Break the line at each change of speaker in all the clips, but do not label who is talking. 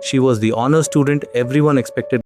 She was the honor student everyone expected.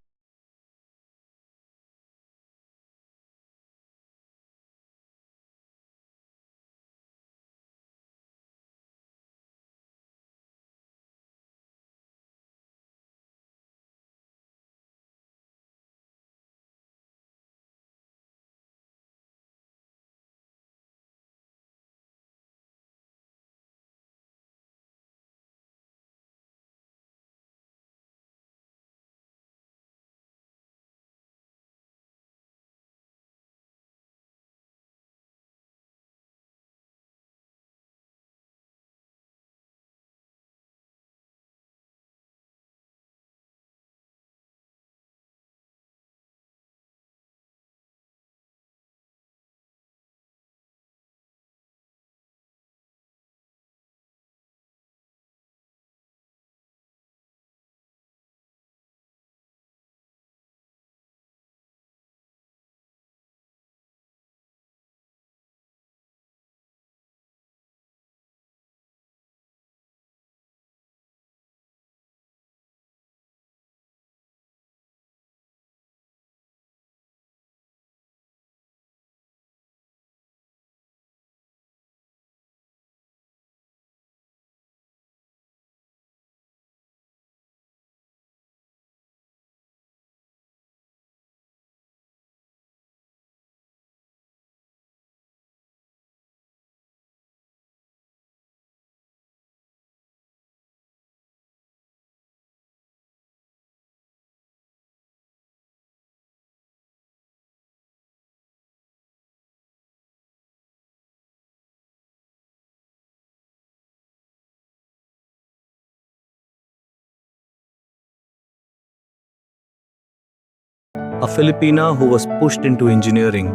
A Filipina who was pushed into engineering,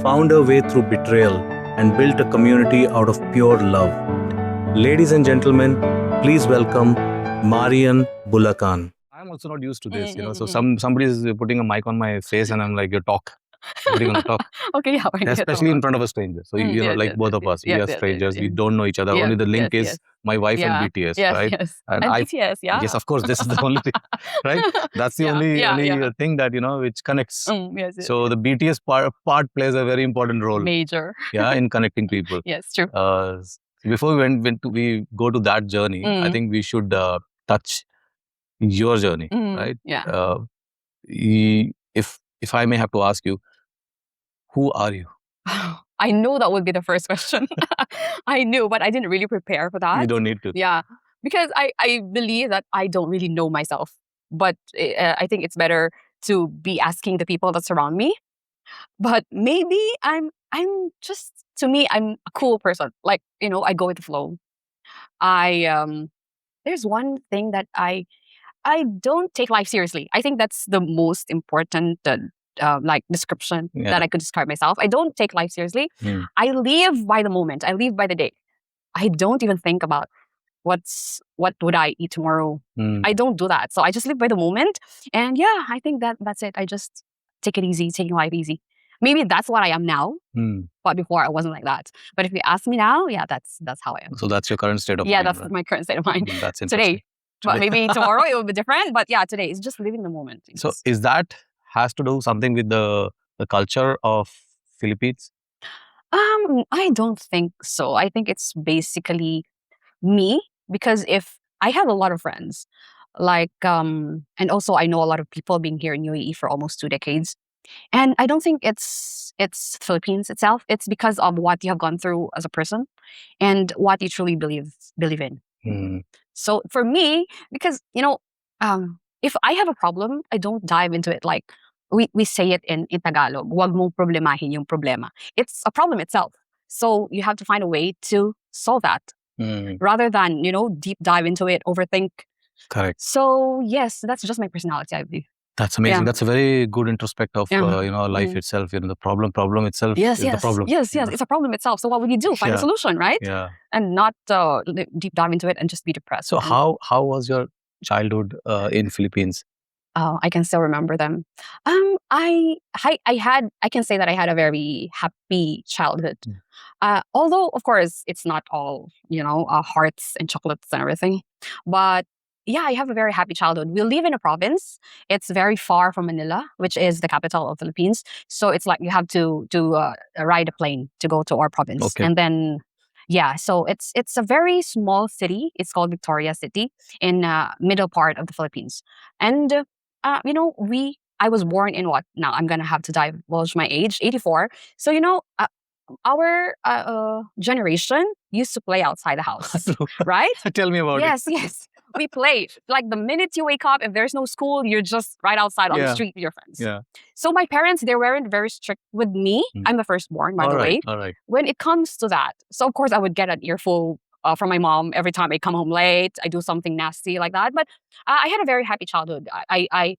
found her way through betrayal, and built a community out of pure love. Ladies and gentlemen, please welcome Marianne Bulacan. I'm also not used to this, So somebody is putting a mic on my face, and I'm like, "You talk." Everybody gonna talk,
Okay, yeah.
especially in front of a stranger. So like both of us, we are strangers. We don't know each other. Only the link is my wife and BTS, right?
Yes. And BTS, yeah.
Yes, of course, this is the only thing, right? That's the only thing that which connects.
Yes.
So the BTS part plays a very important role.
Major.
Yeah, in connecting people.
Yes, true.
Before we go to that journey, I think we should touch your journey, right?
Yeah.
If I may have to ask you, who are you?
I know that would be the first question. I knew, but I didn't really prepare for that.
You don't need to.
Yeah, because I believe that I don't really know myself. But I think it's better to be asking the people that surround me. But maybe I'm just, to me, I'm a cool person. Like, I go with the flow. There's one thing that I don't take life seriously. I think that's the most important description that I could describe myself. I don't take life seriously. I live by the moment. I live by the day. I don't even think about what would I eat tomorrow. I don't do that. So I just live by the moment. And yeah, I think that's it. I just take it easy, taking life easy. Maybe that's what I am now. But before I wasn't like that. But if you ask me now, yeah, that's how I am.
So that's your current state of mind.
Yeah, that's my current state of mind.
That's interesting.
Today. But maybe tomorrow it will be different. But yeah, today is just living the moment.
So is that has to do something with the culture of Philippines?
I don't think so. I think it's basically me, because if I have a lot of friends, and also I know a lot of people being here in UAE for almost 2 decades. And I don't think it's Philippines itself. It's because of what you have gone through as a person and what you truly believe in. So for me, because if I have a problem, I don't dive into it like we say it in Tagalog. Wag mong problemahin yung problema. It's a problem itself. So you have to find a way to solve that rather than deep dive into it, overthink.
Correct.
So yes, that's just my personality, I believe.
That's amazing. Yeah. That's a very good introspect of life itself. The problem itself.
Yes,
is the problem.
Yes, it's a problem itself. So what would you do? Find a solution, right?
Yeah.
And not deep dive into it and just be depressed.
So how was your childhood in Philippines?
I can still remember them. I can say that I had a very happy childhood. Although of course it's not all hearts and chocolates and everything, but yeah, I have a very happy childhood. We live in a province. It's very far from Manila, which is the capital of Philippines. So it's like you have to ride a plane to go to our province,
Okay.
and then yeah. So it's a very small city. It's called Victoria City in middle part of the Philippines, and I was born in what? Now I'm gonna have to divulge my age, 84. So our generation used to play outside the house, right?
Tell me about
Yes, yes. We play. Like the minute you wake up, if there's no school, you're just right outside on the
Yeah.
street with your friends.
Yeah.
So my parents, they weren't very strict with me. I'm the firstborn, by the way.
All right.
When it comes to that, so of course I would get an earful from my mom every time I come home late. I do something nasty like that. But I had a very happy childhood. I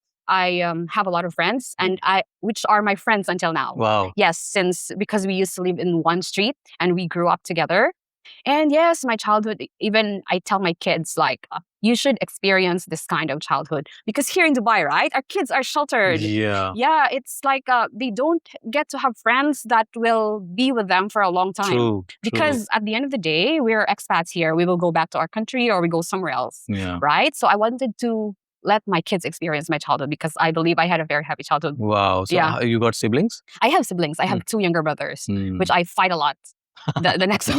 have a lot of friends, and which are my friends until now.
Wow.
Yes, because we used to live in one street and we grew up together. And yes, my childhood, even I tell my kids, like, you should experience this kind of childhood. Because here in Dubai, right, our kids are sheltered.
Yeah.
Yeah, it's like they don't get to have friends that will be with them for a long time.
True.
Because at the end of the day, we're expats here. We will go back to our country or we go somewhere else.
Yeah.
Right? So I wanted to let my kids experience my childhood because I believe I had a very happy childhood.
Wow. So
Yeah.
you got siblings?
I have siblings. I have two younger brothers, which I fight a lot. The next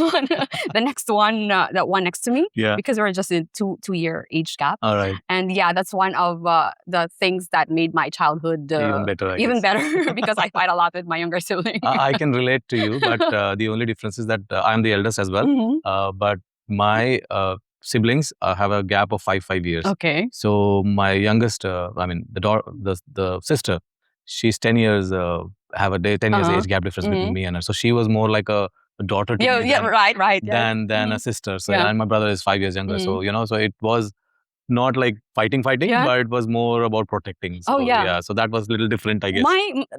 one, that one next to me,
Yeah.
because we're just in two-year age gap.
All right.
And yeah, that's one of the things that made my childhood
Even better, I
even
guess.
better because I fight a lot with my younger sibling.
I can relate to you, but the only difference is that I'm the eldest as well.
Mhm.
But my siblings have a gap of five years.
Okay.
So my youngest, the sister, she's 10 years, 10 years age gap difference between me and her. So she was more like a daughter to me
Yeah, right.
than a sister. So
Yeah.
and my brother is 5 years younger. So so it was not like fighting,
Yeah.
but it was more about protecting. So,
Oh, yeah.
So that was a little different, I guess.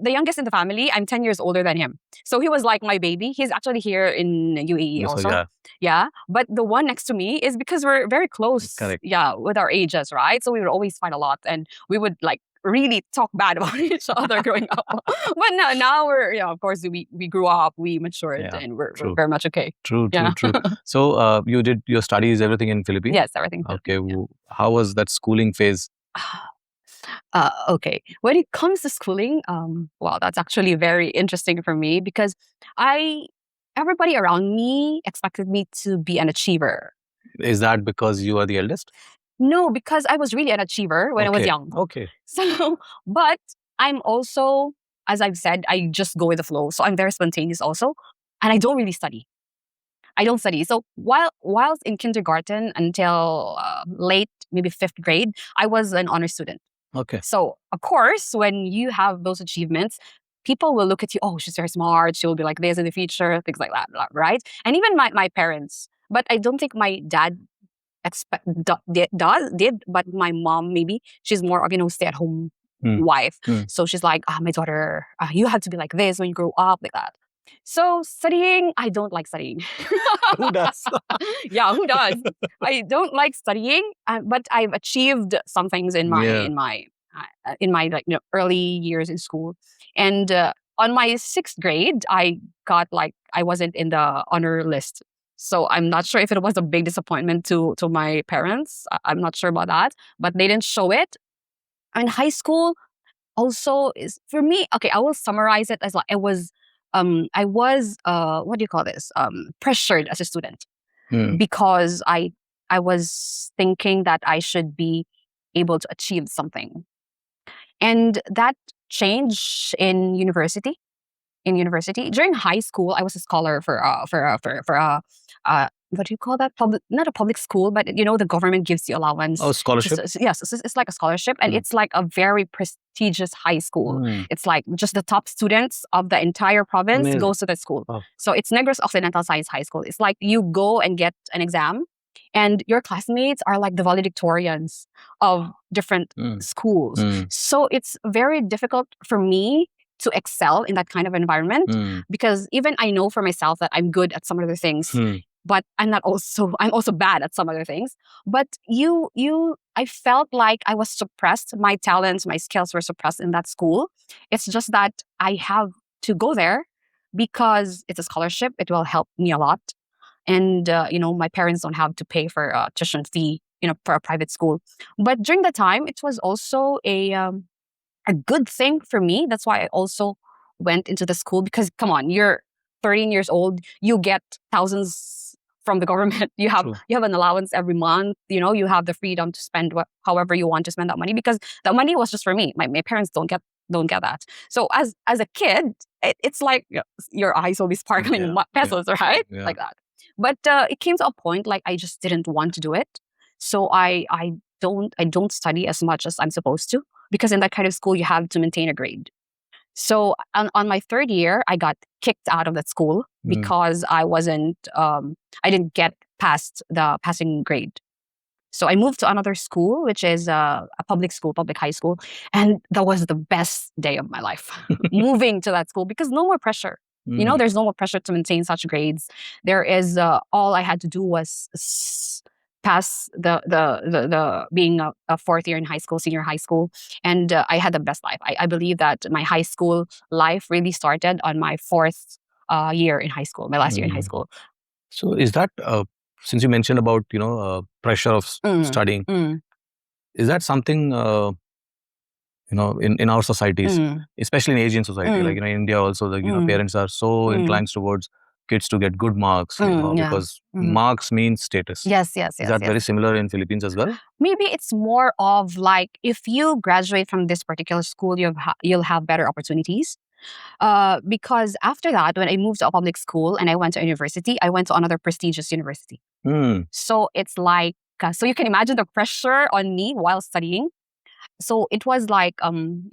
The youngest in the family, I'm 10 years older than him. So he was like my baby. He's actually here in UAE
So,
also.
yeah.
Yeah. But the one next to me is because we're very close.
Correct.
Yeah, with our ages, right? So we would always fight a lot and we would like really talk bad about each other growing up. But now we're, of course, we grew up, we matured,
Yeah,
and we're
true.
very much okay.
True.
Yeah.
So you did your studies, everything in Philippines?
Yes, everything.
Okay. How was that schooling phase?
Okay. When it comes to schooling, well, that's actually very interesting for me because everybody around me expected me to be an achiever.
Is that because you are the eldest?
No, because I was really an achiever when I was young.
Okay.
So, but I'm also, as I've said, I just go with the flow. So I'm very spontaneous also, and I don't really study. I don't study. So whilst in kindergarten until late, maybe 5th grade, I was an honor student.
Okay.
So of course, when you have those achievements, people will look at you, oh, she's very smart. She'll be like this in the future, things like that, right? And even my parents. But I don't think my dad did, but my mom, maybe, she's more of, stay-at-home wife. So she's like, my daughter, you have to be like this when you grow up, like that. So studying, I don't like studying.
Who does?
Yeah, who does? I don't like studying, but I've achieved some things in my like early years in school. And on my 6th grade, I wasn't in the honor list. So I'm not sure if it was a big disappointment to my parents. I'm not sure about that, but they didn't show it. And high school also is for me. Okay, I will summarize it as like I was what do you call this? Pressured as a student because I was thinking that I should be able to achieve something, and that changed in university. During high school, I was a scholar for what do you call that? Not a public school, but the government gives you allowance.
Oh, scholarship?
Yes, it's like a scholarship, and it's like a very prestigious high school. It's like just the top students of the entire province goes to that school.
Oh.
So it's Negros Occidental Science High School. It's like you go and get an exam, and your classmates are like the valedictorians of different schools. So it's very difficult for me to excel in that kind of environment because even I know for myself that I'm good at some other things, but I'm also bad at some other things. But I felt like I was suppressed. My talents, my skills were suppressed in that school. It's just that I have to go there because it's a scholarship. It will help me a lot. And, my parents don't have to pay for tuition fee for a private school. But during the time, it was also a good thing for me. That's why I also went into the school, because come on, you're 13 years old, you get thousands from the government. You have
True.
you have an allowance every month. You have the freedom to spend however you want to spend that money, because that money was just for me. My parents don't get that. So as a kid, it's like your eyes will be sparkling
Yeah,
pesos, right?
yeah.
Like that. But it came to a point like I just didn't want to do it. So I don't study as much as I'm supposed to, because in that kind of school you have to maintain a grade. So on my third year, I got kicked out of that school because I didn't get past the passing grade. So I moved to another school, which is a public school, public high school. And that was the best day of my life, moving to that school, because no more pressure. There's no more pressure to maintain such grades. There is, all I had to do was pass the being a fourth year in high school, senior high school. And I had the best life. I believe that my high school life really started on my fourth year in high school, my last year in high school.
So is that, since you mentioned about, pressure of studying, is that something, in our societies, especially in Asian society, like, in India also, the, parents are so inclined towards kids to get good marks, because marks mean status.
Yes.
Is that very similar in Philippines as well?
Maybe it's more of like, if you graduate from this particular school, you'll have better opportunities. Because after that, when I moved to a public school and I went to university, I went to another prestigious university. So it's like, so you can imagine the pressure on me while studying. So it was like,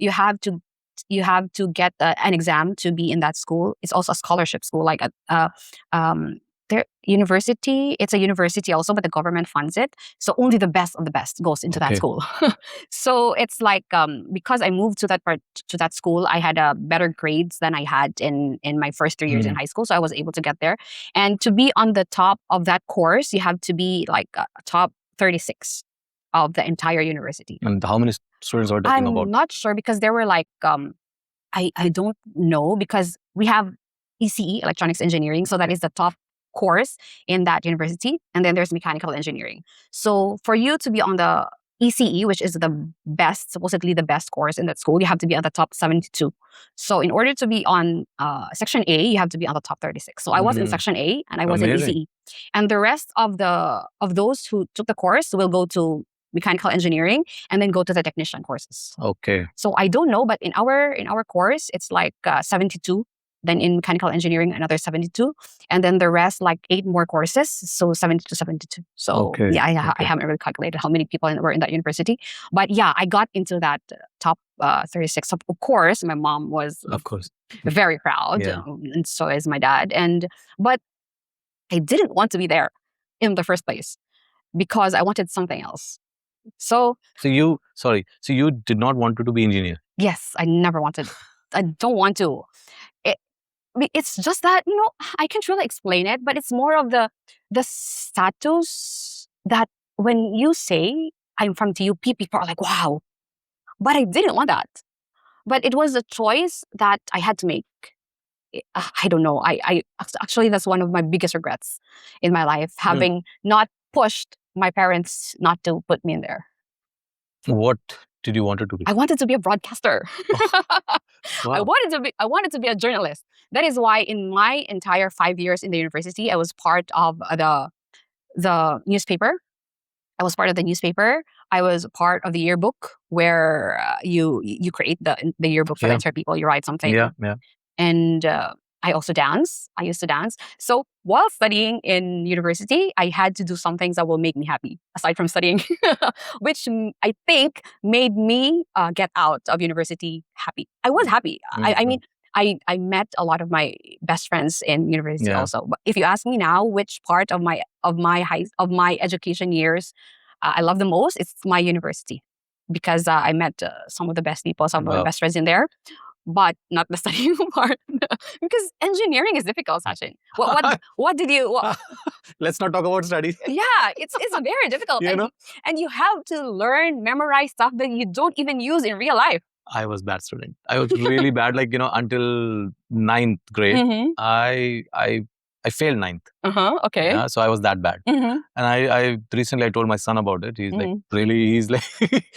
you have to get an exam to be in that school. It's also a scholarship school, like their university. It's a university also, but the government funds it. So only the best of the best goes into that school. So it's like, because I moved to that school, I had better grades than I had in my first 3 years in high school. So I was able to get there. And to be on the top of that course, you have to be like top 36 of the entire university.
And how many students are talking about?
I'm not sure, because there were like, I don't know, because we have ECE, electronics engineering. So that is the top course in that university. And then there's mechanical engineering. So for you to be on the ECE, which is the best, supposedly the best course in that school, you have to be on the top 72. So in order to be on section A, you have to be on the top 36. So I was in section A and I was in ECE. And the rest of those who took the course will go to mechanical engineering and then go to the technician courses.
Okay.
So I don't know, but in our course, it's like 72. Then in mechanical engineering, another 72. And then the rest, like 8 more courses. So 70 to 72. So yeah, I haven't really calculated how many people were in that university. But yeah, I got into that top 36. Of course, my mom was very proud. And so is my dad. But I didn't want to be there in the first place, because I wanted something else. So
you did not want to be engineer?
Yes, I never wanted. I don't want to. It's just that, I can't really explain it, but it's more of the status that when you say I'm from TUP, people are like, wow. But I didn't want that. But it was a choice that I had to make. I don't know. I actually, that's one of my biggest regrets in my life, having not pushed my parents not to put me in there.
What did you want to be?
I wanted to be a broadcaster.
Wow.
I wanted to be a journalist. That is why in my entire 5 years in the university, I was part of the newspaper. I was part of the newspaper. I was part of the yearbook, where you create the yearbook for the entire people. You write something.
Yeah.
And I also dance. I used to dance. So while studying in university, I had to do some things that will make me happy, aside from studying, which I think made me get out of university happy. I was happy. I mean, I met a lot of my best friends in university also. But if you ask me now, which part of my education years I love the most, it's my university, because I met some of the best people, some of my best friends in there. But not the studying part, because engineering is difficult, Sachin. What did you?
Let's not talk about studies.
Yeah, it's very difficult, and you have to learn, memorize stuff that you don't even use in real life.
I was bad student. I was really bad. Like, until 9th grade, I I failed ninth.
Okay.
Yeah, so I was that bad. And I recently I told my son about it. He's like, really? He's like,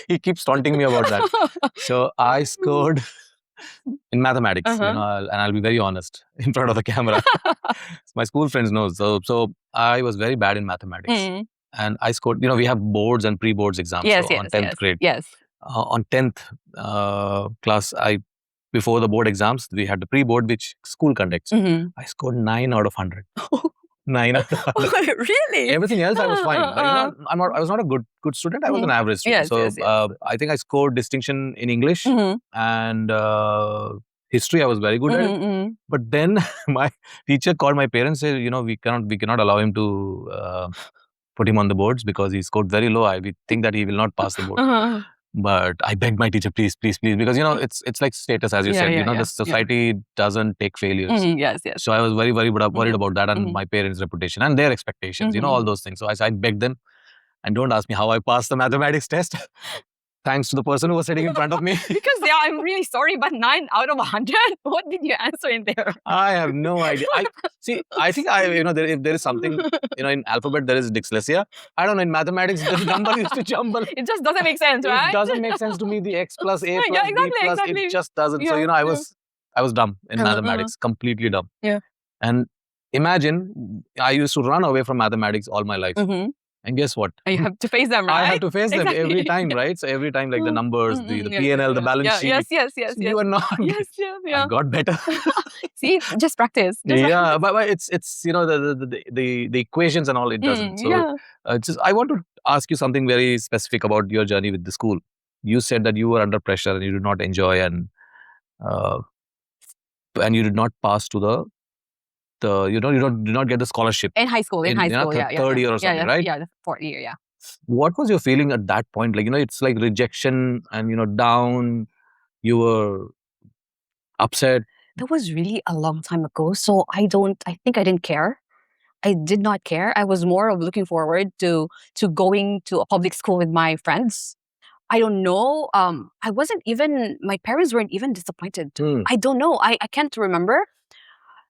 he keeps taunting me about that. So I scored in mathematics, and I'll be very honest in front of the camera. My school friends know. So I was very bad in mathematics. And I scored, we have boards and pre-boards exams on 10th grade.
Yes.
On 10th class, before the board exams, we had the pre-board, which school conducts. I scored 9 out of 100. 9 out of 100.
Really?
Everything else I was fine. But, I was not a good student. I was an average student.
Yes,
I think I scored distinction in English and history. I was very good at it. But then my teacher called my parents and said, we cannot allow him to put him on the boards because he scored very low. We think that he will not pass the board. But I begged my teacher, please, because it's like status, as you said. The society doesn't take failures.
Yes.
So I was very, very worried about that and my parents' reputation and their expectations. All those things. So I begged them, and don't ask me how I passed the mathematics test. Thanks to the person who was sitting in front of me.
Because I'm really sorry, but 9 out of 100. What did you answer in there?
I have no idea. I think if there is something, in alphabet there is dyslexia. I don't know, in mathematics the number used to jumble.
It just doesn't make sense, right?
It doesn't make sense to me. The X plus A plus B plus, it just doesn't. So I was dumb in mathematics, completely dumb.
Yeah.
And imagine, I used to run away from mathematics all my life. And guess what?
You have to face them, right?
I have to face them every time, right? So every time, like the numbers, the P&L, the balance sheet.
Yes.
You are not.
Yes.
I got better.
See, just practice.
But it's the equations and all, it doesn't. So I want to ask you something very specific about your journey with the school. You said that you were under pressure and you did not enjoy and you did not pass to the you did not get the scholarship
in high school.
Third year or something, right?
Yeah, the fourth year. Yeah.
What was your feeling at that point? Like, it's like rejection and down. You were upset.
That was really a long time ago. So I think I didn't care. I did not care. I was more of looking forward to going to a public school with my friends. I don't know. My parents weren't even disappointed. I don't know. I can't remember.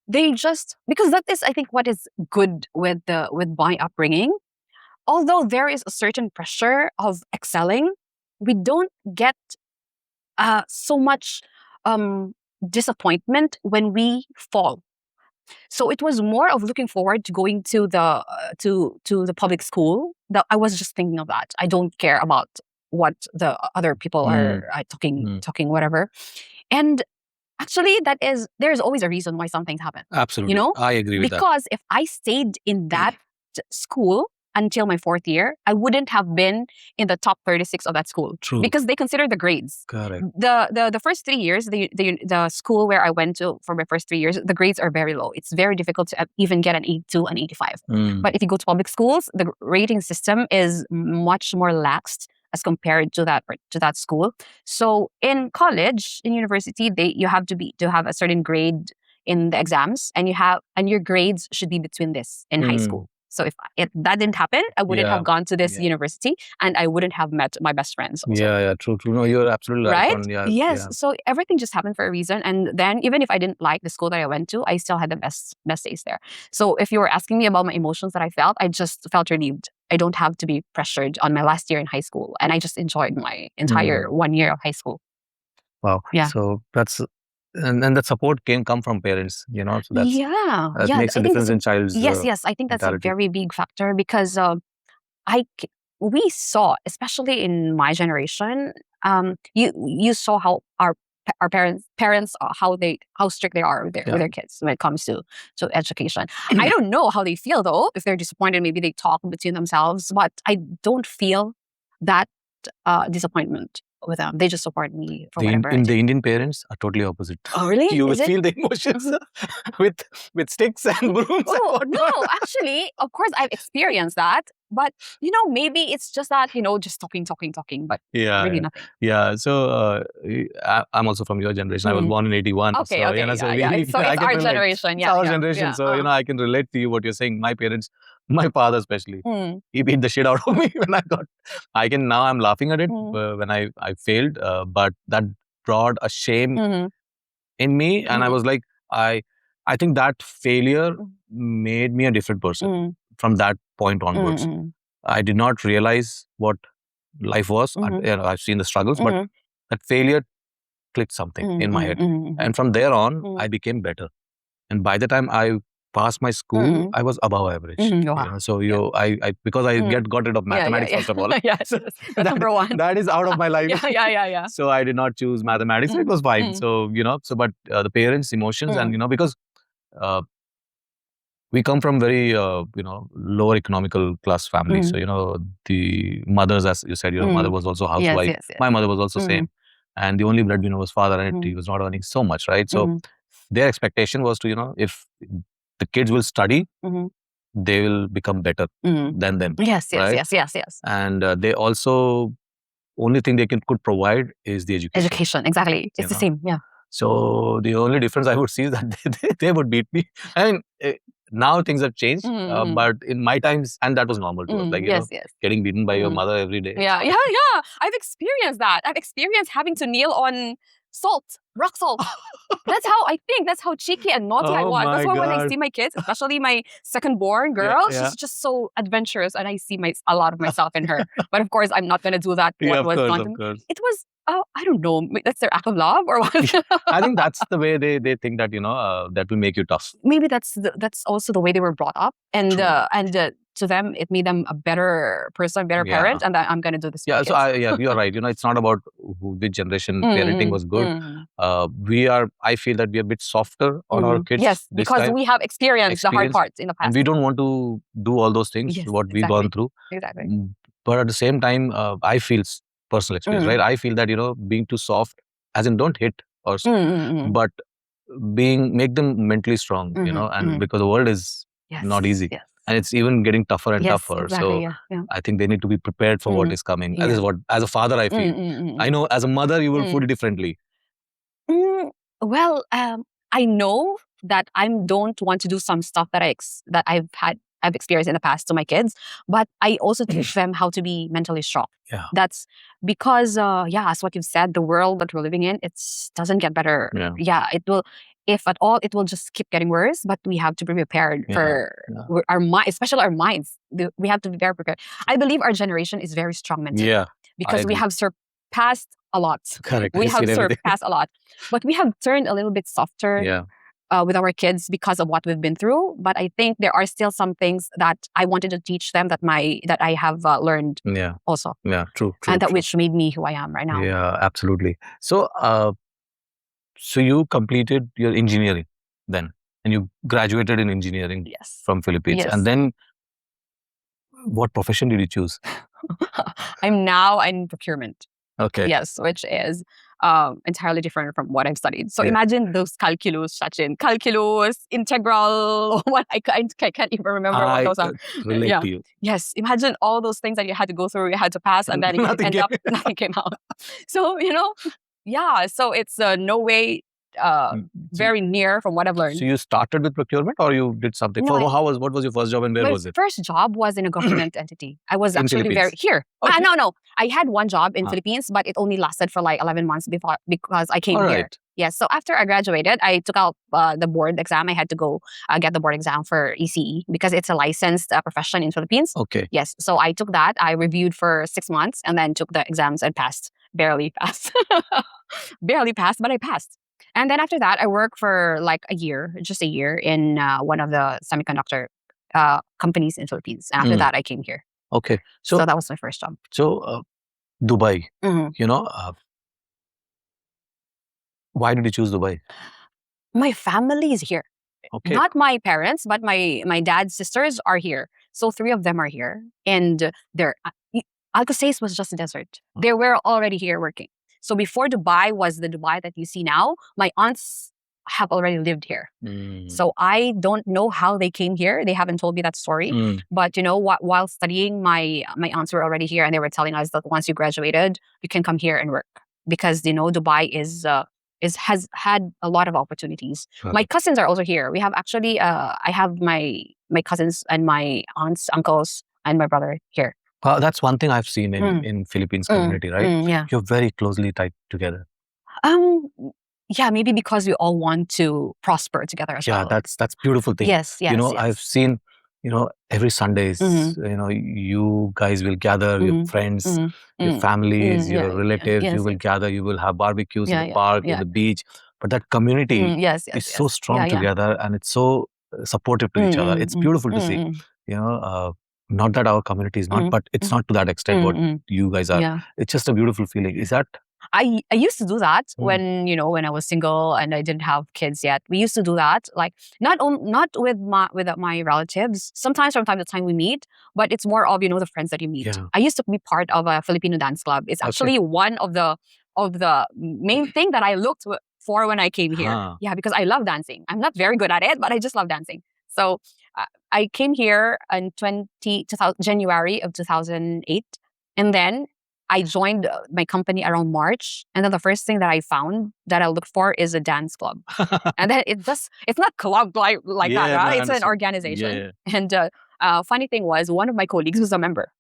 They just, because that is, I think, what is good with my upbringing. Although there is a certain pressure of excelling, we don't get so much disappointment when we fall. So it was more of looking forward to going to the public school. That I was just thinking of that. I don't care about what the other people are talking whatever. And actually, there's always a reason why some things happen.
Absolutely. I agree with that.
Because if I stayed in that school until my fourth year, I wouldn't have been in the top 36 of that school.
True.
Because they consider the grades.
Correct.
The first 3 years, the school where I went to for my first 3 years, the grades are very low. It's very difficult to even get an 82 and 85. But if you go to public schools, the rating system is much more laxed as compared to that school. So in college, in university, you have to have a certain grade in the exams, and your grades should be between this in high school. So if that didn't happen, I wouldn't have gone to this university, and I wouldn't have met my best friends also.
Yeah, true. No, you're absolutely right.
Yes. So everything just happened for a reason. And then even if I didn't like the school that I went to, I still had the best days there. So if you were asking me about my emotions that I felt, I just felt relieved. I don't have to be pressured on my last year in high school. And I just enjoyed my entire 1 year of high school.
Wow.
Yeah.
So that's... And that support come from parents, so that makes a difference in child's
Yes. I think that's
mentality.
a very big factor because we saw, especially in my generation, you saw how our parents how strict they are with their kids when it comes to education. I don't know how they feel though. If they're disappointed, maybe they talk between themselves, but I don't feel that disappointment with them. They just support me for whatever.
The Indian parents are totally opposite.
Oh, really?
You will feel the emotions with sticks and brooms.
Oh, no, actually, of course, I've experienced that. But, maybe it's just that, just talking, but really nothing.
Yeah, so I'm also from your generation. I was born in 81.
Okay,
so,
okay,
so
it's our generation.
It's our generation. So, I can relate to you what you're saying. My parents, my father especially, he beat the shit out of me when now I'm laughing at it when I failed. But that brought a shame in me. And I was like, I think that failure
Mm.
made me a different person
Mm.
from that point onwards.
Mm.
I did not realize what life was.
Mhm.
I've seen the struggles, but
Mhm.
that failure clicked something in my head. And from there on, I became better. And by the time I passed my school, I was above average.
Wow.
So
Yeah.
I because I
Mm.
got rid of mathematics first of all.
Yes,
So
yes. That's number one.
that is out of my life.
Yeah.
So I did not choose mathematics. It was fine. So but the parents' emotions and because uh, we come from very lower economical class family. So the mothers, as you said, your mother was also housewife.
Yes.
My mother was also same, and the only breadwinner was father, and he was not earning so much, right? So their expectation was to if the kids will study, they will become better than them.
Yes.
Right?
Yes.
And they also only thing they could provide is the education.
Education, exactly. It's the same. Yeah.
So the only difference I would see is that they would beat me. I mean, now things have changed, but in my times, and that was normal to us. Like
Yes.
getting beaten by your mother every day.
Yeah. I've experienced that. I've experienced having to kneel on salt, rock salt. That's how cheeky and naughty I
Oh
was. That's why
my
when I
God.
see my kids, especially my second born girl,
Yeah.
she's just so adventurous, and I see a lot of myself in her. But of course, I'm not gonna do that.
Yeah,
What
of
was
course,
done
of
to me.
course.
It was I don't know. That's their act of love or what?
I think that's the way they think that that will make you tough.
Maybe that's also the way they were brought up, and to them it made them a better person, better parent, and I'm gonna do this.
Yeah,
for
so
kids.
you're right. It's not about which generation parenting was good. I feel that we are a bit softer on our kids.
Yes,
this
because
time.
we have experienced the hard parts in the past.
And we don't want to do all those things,
Yes,
what we've gone through.
Exactly.
But at the same time, I feel personal experience, right? I feel that, being too soft, as in don't hit, or but make them mentally strong, and because the world is not easy.
Yes.
And it's even getting tougher and tougher.
Exactly,
So
yeah.
I think they need to be prepared for what is coming. That
Yeah.
is what, as a father, I feel. I know as a mother, you will put it differently.
Well, I know that I don't want to do some stuff that I've experienced in the past to my kids, but I also teach them how to be mentally strong.
Yeah.
That's because, as what you've said, the world that we're living in, it doesn't get better.
Yeah.
It will, if at all, it will just keep getting worse, but we have to be prepared for our mind, especially our minds. We have to be very prepared. I believe our generation is very strong mentally.
Yeah.
Because we have surpassed a lot.
Correct.
We have surpassed a lot. But we have turned a little bit softer with our kids because of what we've been through. But I think there are still some things that I wanted to teach them that I have learned also.
Yeah, true.
And that which made me who I am right now.
Yeah, absolutely. So, so you completed your engineering then, and you graduated in engineering from Philippines.
Yes.
And then what profession did you choose?
I'm now in procurement.
Okay.
Yes, which is entirely different from what I've studied. So imagine those calculus, Sachin. Calculus, integral, what I can't even remember what those are.
Relate to you.
Yes, imagine all those things that you had to go through, you had to pass, and then nothing came out. So, so it's no way very near from what I've learned.
So you started with procurement, or you did something?
No,
what was your first job, and where was it?
My first job was in a government entity. I was actually here.
Okay.
No. I had one job in Philippines, but it only lasted for like 11 months because I came here. Yes. So after I graduated, I took out the board exam. I had to go get the board exam for ECE because it's a licensed profession in Philippines.
Okay.
Yes. So I took that. I reviewed for 6 months and then took the exams and passed. Barely passed. Barely passed, but I passed. And then after that, I worked for like just a year in one of the semiconductor companies in Philippines. And after that, I came here.
Okay.
So that was my first job.
So Dubai, why did you choose Dubai?
My family is here.
Okay.
Not my parents, but my dad's sisters are here. So 3 of them are here. And Alcosace was just a desert. They were already here working. So before Dubai was the Dubai that you see now, my aunts have already lived here. So I don't know how they came here. They haven't told me that story. But while studying, my aunts were already here, and they were telling us that once you graduated, you can come here and work because Dubai has had a lot of opportunities. My cousins are also here. We have actually I have my cousins and my aunts, uncles, and my brother here.
That's one thing I've seen in Philippines community, right?
Yeah.
You're very closely tied together.
yeah, maybe because we all want to prosper together as
Yeah,
well.
that's beautiful thing.
Yes, yes, yes.
I've seen, every Sundays, you guys will gather, your friends, your families,
yeah,
your relatives,
yes,
you will
yes.
gather, you will have barbecues in
Yeah,
the
yeah,
park, in
yeah.
the beach. But that community
Yes, yes,
is so
yes.
strong
Yeah, yeah.
together, and it's so supportive to each other. It's beautiful to see. Not that our community is not, but it's not to that extent what you guys are.
Yeah.
It's just a beautiful feeling. Is that?
I used to do that when when I was single and I didn't have kids yet. We used to do that, like not with my relatives. Sometimes from time to time we meet, but it's more of the friends that you meet.
Yeah.
I used to be part of a Filipino dance club. It's actually one of the main thing that I looked for when I came here. Yeah, because I love dancing. I'm not very good at it, but I just love dancing. So I came here in 2000 January of 2008, and then I joined my company around March, and then the first thing that I found that I looked for is a dance club. And then it's not club like that, right? It's an organization.
Yeah.
And funny thing was, one of my colleagues was a member.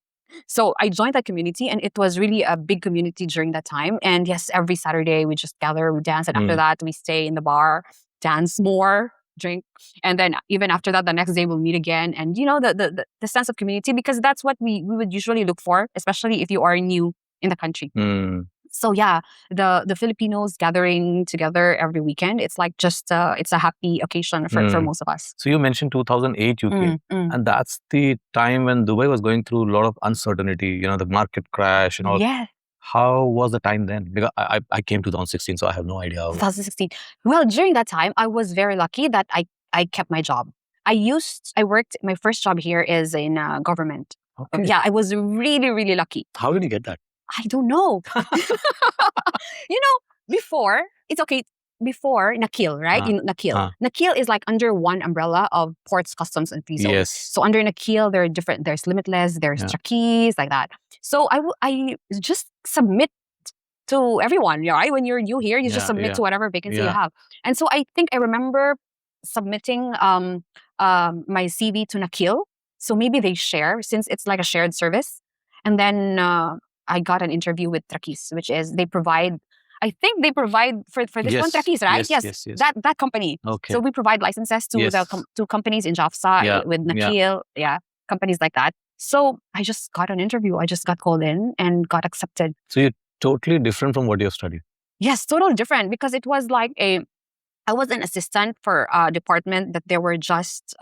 So I joined that community, and it was really a big community during that time. And yes, every Saturday we just gather, we dance, and after that we stay in the bar, dance more, drink, and then even after that, the next day we'll meet again. And the sense of community, because that's what we would usually look for, especially if you are new in the country. So yeah, the Filipinos gathering together every weekend, it's like just it's a happy occasion for most of us.
So you mentioned 2008 you came, and that's the time when Dubai was going through a lot of uncertainty, the market crash and all.
Yeah.
How was the time then? Because I came 2016, so I have no idea.
2016. Well, during that time, I was very lucky that I kept my job. I worked, my first job here is in government.
Okay.
Yeah, I was really, really lucky.
How did you get that?
I don't know. Before, it's okay. Before Nakil, right? Nakil. Nakil is like under one umbrella of Ports, Customs, and Free Zone.
Yes.
So under Nakil, there are different. There's Limitless, there's Truckees, like that. So I just submit to everyone, right? When you're new here, you just submit to whatever vacancy you have. And so I think I remember submitting my CV to Nakil. So maybe they share, since it's like a shared service. And then I got an interview with Truckees, which is they provide for this one Truckees, right? Yes. That company.
Okay.
So we provide licenses to to companies in Jafsa with Nakil, companies like that. So I just got an interview. I just got called in and got accepted.
So you're totally different from what you've studied.
Yes, totally different, because it was like I was an assistant for a department that there were just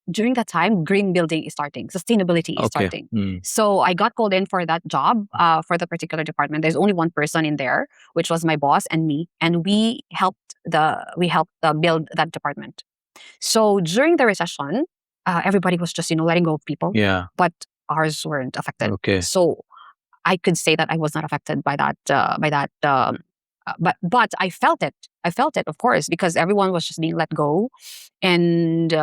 during that time, green building is starting, sustainability is starting. So I got called in for that job for the particular department. There's only one person in there, which was my boss and me, and we helped build that department. So during the recession, everybody was just letting go of people.
Yeah.
But ours weren't affected.
Okay.
So I could say that I was not affected by that. But I felt it. I felt it, of course, because everyone was just being let go, and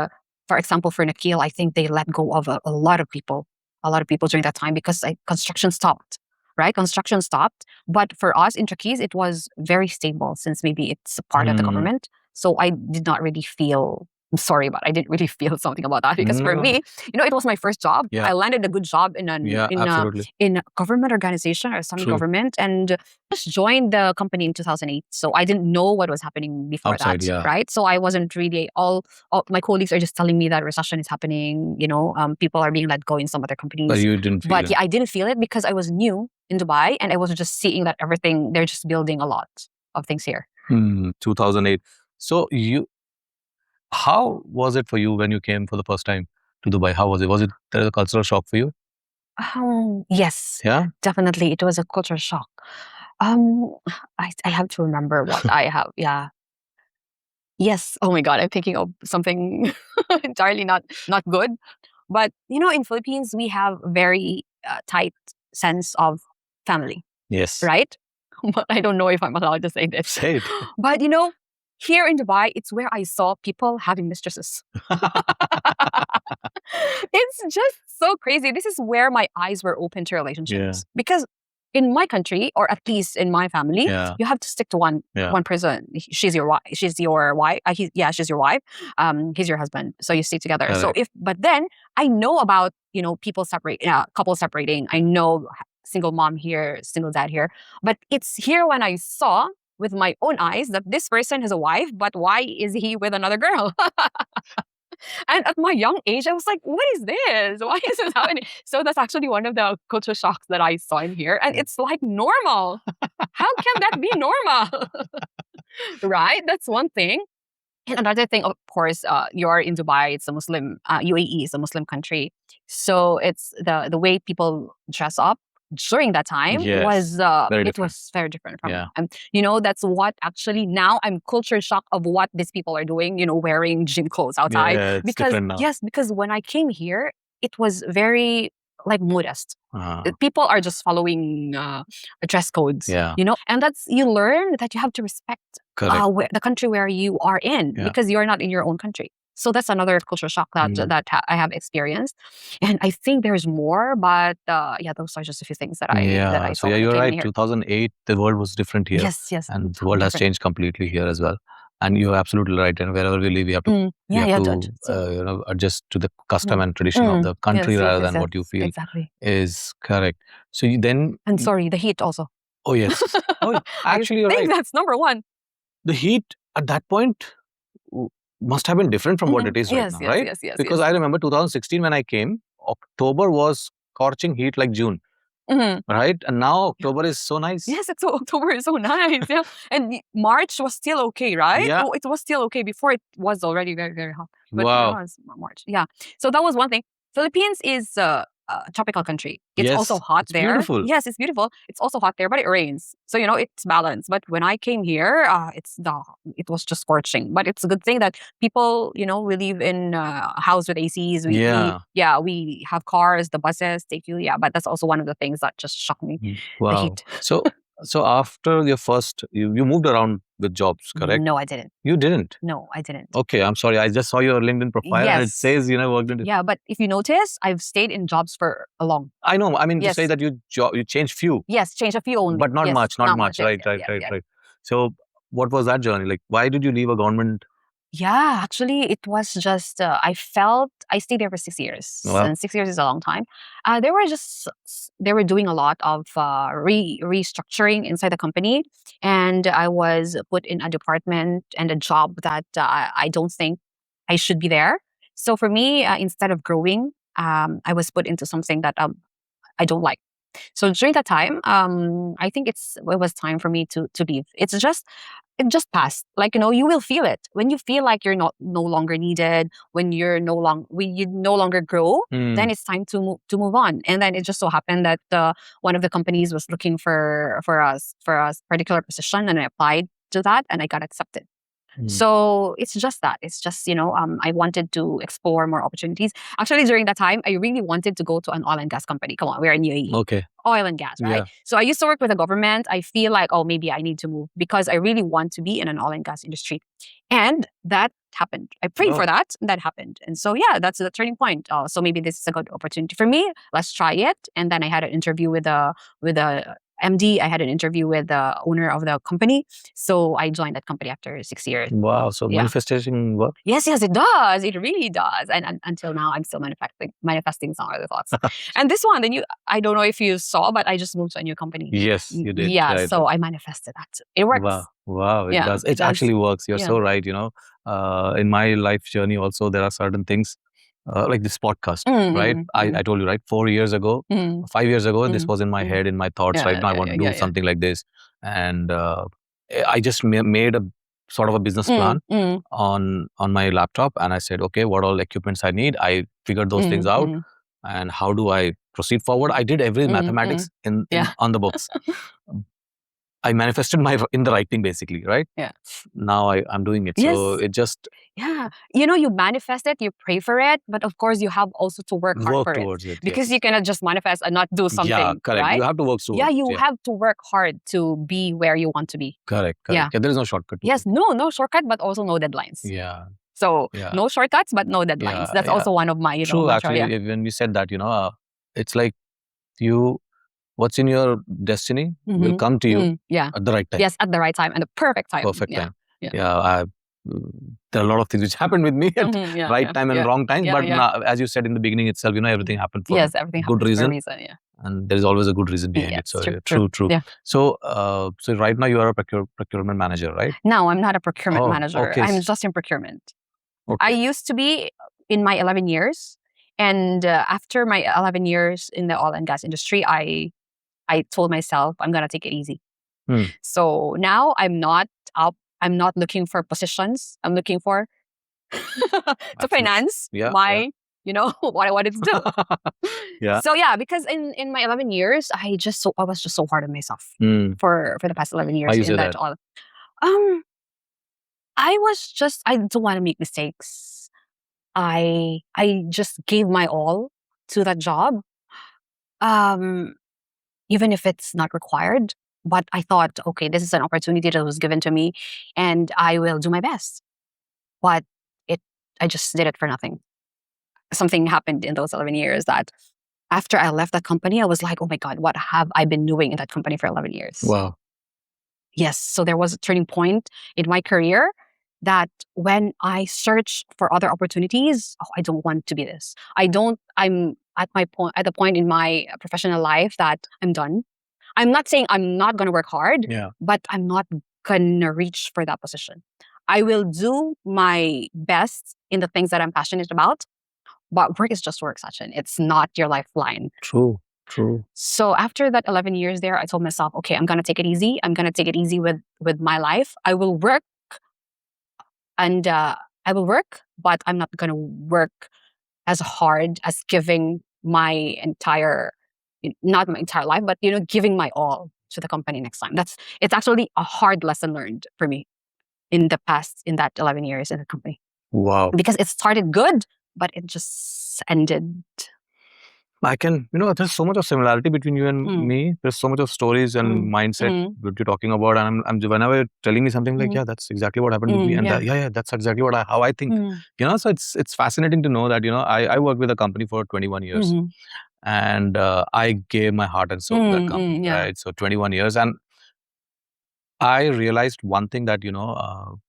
for example, for Nakil, I think they let go of a lot of people during that time, because construction stopped, right? Construction stopped. But for us in Truckees, it was very stable, since maybe it's a part of the government. So I did not really feel, I'm sorry, but I didn't really feel something about that, because for me, it was my first job.
Yeah.
I landed a good job in a government organization or some government, and just joined the company in 2008. So I didn't know what was happening before that, right? So I wasn't really all my colleagues are just telling me that recession is happening. People are being let go in some other companies.
But you didn't feel it.
Yeah, I didn't feel it, because I was new in Dubai, and I was just seeing that they're just building a lot of things here.
2008. So how was it for you when you came for the first time to Dubai? How was it? Was it a cultural shock for you?
Yes.
Yeah?
Definitely. It was a cultural shock. I have to remember what I have. Yeah. Yes. Oh my God. I'm thinking of something entirely not good. But, in Philippines, we have very tight sense of family.
Yes.
Right? But I don't know if I'm allowed to say this.
Say it.
But, here in Dubai, it's where I saw people having mistresses. It's just so crazy. This is where my eyes were open to relationships. Because in my country, or at least in my family, you have to stick to one person. She's your wife. She's your wife. She's your wife. He's your husband. So you stay together.
Correct.
But then I know about people couples separating. I know single mom here, single dad here. But it's here when I saw with my own eyes that this person has a wife, but why is he with another girl? And at my young age, I was like, what is this? Why is this happening? So that's actually one of the culture shocks that I saw in here. And it's like normal. How can that be normal? Right? That's one thing. And another thing, of course, you're in Dubai. It's a Muslim, UAE is a Muslim country. So it's the way people dress up during that time was
very
it
different.
was very different from
Yeah.
that's what actually now I'm culture shocked of what these people are doing, wearing gym clothes outside.
Yeah, it's
Because
different now.
yes, because when I came here, it was very like modest. People are just following dress codes.
Yeah.
And that's you learn that you have to respect
Correct.
the country where you are in,
Yeah.
because you're not in your own country. So that's another culture shock that I have experienced, and I think there's more. But those are just a few things that I
So
saw when I
you're
came in
right.
here.
2008, the world was different here.
Yes,
And the world has
different.
changed completely here as well. And you're absolutely right. And wherever we live, we have to adjust to the custom and tradition of the country rather than what you feel
exactly
is correct. So then,
And sorry, the heat also.
oh yes, actually you're
I think
right.
that's number one.
The heat at that point must have been different from what it is right now, right?
Yes.
Because I remember 2016 when I came, October was scorching heat like June. Right? And now October is so nice.
Yes, October is so nice. Yeah. And March was still okay, right?
Yeah.
Oh, it was still okay before it was already very, very hot. But
Wow.
now it's March. Yeah. So that was one thing. Philippines is a tropical country. It's
Yes,
also hot
it's
there.
beautiful.
Yes, it's beautiful. It's also hot there, but it rains. So, it's balanced. But when I came here, it was just scorching. But it's a good thing that people, we live in a house with ACs. We have cars, the buses take you. Yeah, but that's also one of the things that just shocked me.
Wow.
The heat.
So after your first, you moved around with jobs, correct?
No, I didn't.
You didn't?
No, I didn't.
Okay, I'm sorry. I just saw your LinkedIn profile and it
Yes.
says worked in.
Yeah, but if you notice, I've stayed in jobs for a long.
I know. I mean, to
Yes.
say that you changed few,
Yes, change a few only.
but not
Yes,
much. Not much.
Yes,
Right. So what was that journey like? Why did you leave a government?
Yeah, actually, it was just, I stayed there for 6 years.
Wow.
And 6 years is a long time. They were doing a lot of restructuring inside the company. And I was put in a department and a job that I don't think I should be there. So for me, instead of growing, I was put into something that I don't like. So during that time, I think it was time for me to leave. It just passed. Like, you will feel it when you feel like you're no longer needed, when you no longer grow. Then it's time to move on. And then it just so happened that one of the companies was looking for a particular position, and I applied to that, and I got accepted. So it's just that. It's just, I wanted to explore more opportunities. Actually, during that time, I really wanted to go to an oil and gas company. Come on, we're in UAE.
Okay.
Oil and gas, right?
Yeah.
So I used to work with the government. I feel like, maybe I need to move because I really want to be in an oil and gas industry. And that happened. I prayed for that, and that happened. And so, that's the turning point. So maybe this is a good opportunity for me. Let's try it. And then I had an interview with a MD. I had an interview with the owner of the company. So I joined that company after 6 years.
Wow. So manifestation work?
Yes, it does. It really does. And until now, I'm still manifesting some other thoughts. And this one, I don't know if you saw, but I just moved to a new company.
Yes, you did.
Yeah,
Right.
so I manifested that. It works.
Wow. It does. It actually works. You're so right. In my life journey also, there are certain things like this podcast, right? I told you, right? 4 years ago, 5 years ago, this was in my head, in my thoughts. Right now, I want to do something like this, and I just made a sort of a business plan on my laptop, and I said, okay, what all equipments I need? I figured those things out, and how do I proceed forward? I did every mathematics on the books. I manifested in the right thing, basically, right?
Yeah.
Now I'm doing it.
Yes.
So it just...
Yeah. You manifest it, you pray for it, but of course you have also to work hard for
towards
it.
it.
Because you cannot just manifest and not do something.
Yeah, correct.
Right?
You have to work towards
it. You have to work hard to be where you want to be.
Correct. Yeah, there is no shortcut.
Yes, no shortcut, but also no deadlines.
Yeah.
So no shortcuts, but no deadlines. That's also one of my,
True, actually, when we said that, it's like what's in your destiny will come to you at the right time.
Yes, at the right time and the perfect time.
Perfect time. Yeah. there are a lot of things which happened with me at right time and wrong time. But now, as you said in the beginning itself, everything happened for good reason. And there is always a good reason behind it. So true. Yeah. So right now you are a procurement manager, right?
No, I'm not a procurement manager. Okay. I'm just in procurement. Okay. I used to be in my 11 years. And after my 11 years in the oil and gas industry, I told myself, I'm going to take it easy. So now I'm not looking for positions. I'm looking for to finance my, what I wanted to do. So because in my 11 years, I was just so hard on myself for the past 11 years.
Why you say that?
I don't want to make mistakes. I just gave my all to that job, even if it's not required. But I thought, okay, this is an opportunity that was given to me, and I will do my best. But I just did it for nothing. Something happened in those 11 years that after I left that company, I was like, oh my God, what have I been doing in that company for 11 years?
Wow.
Yes. So there was a turning point in my career that when I search for other opportunities, I don't want to be this. I'm at the point in my professional life that I'm done. I'm not saying I'm not going to work hard, but I'm not going to reach for that position. I will do my best in the things that I'm passionate about, but work is just work, Sachin. It's not your lifeline.
True.
So after that 11 years there, I told myself, okay, I'm going to take it easy. I'm going to take it easy with my life. I will work and but I'm not going to work as hard as giving my not my entire life, but giving my all to the company next time. It's actually a hard lesson learned for me in that 11 years in the company.
Wow.
Because it started good, but it just ended.
I can, there's so much of similarity between you and me. There's so much of stories and mindset that you're talking about. And I'm whenever you're telling me something like, that's exactly what happened with me. And that's exactly how I think. So it's fascinating to know that, I worked with a company for 21 years. And I gave my heart and soul to that company, right? So 21 years. And I realized one thing that,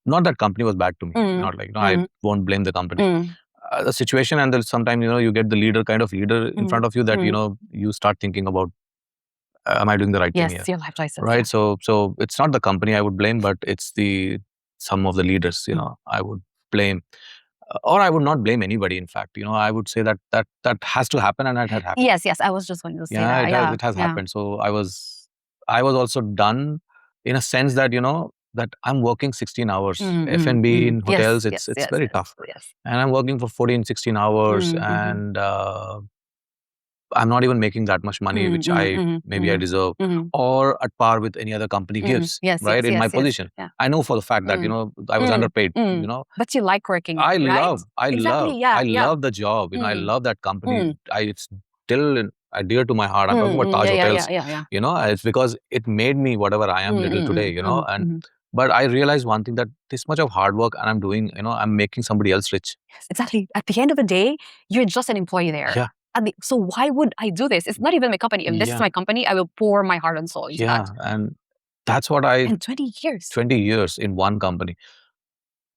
not that company was bad to me. Not like, I won't blame the company. The situation, and sometimes, you get the leader in front of you that, you start thinking about, am I doing the right thing here?
Yes, your life choices.
Right? So it's not the company I would blame, but it's some of the leaders, I would blame. Or I would not blame anybody, in fact. I would say that has to happen, and that had happened.
Yes, I was just going to say that.
It has happened. So I was also done in a sense that, that I'm working 16 hours. F&B in hotels, it's very tough.
Yes.
And I'm working for 14, 16 hours and I'm not even making that much money, which I deserve, or at par with any other company gives, right? In my position. Yeah. I know for the fact that, I was underpaid,
But you like working,
I
love
the job, I love that company. It's still dear to my heart. I'm talking about Taj Hotels. It's because it made me whatever I am little today, But I realized one thing, that this much of hard work and I'm doing, I'm making somebody else rich.
Yes, exactly. At the end of the day, you're just an employee there.
Yeah.
So why would I do this? It's not even my company. If this is my company, I will pour my heart and soul into that.
And that's what
And 20 years.
20 years in one company.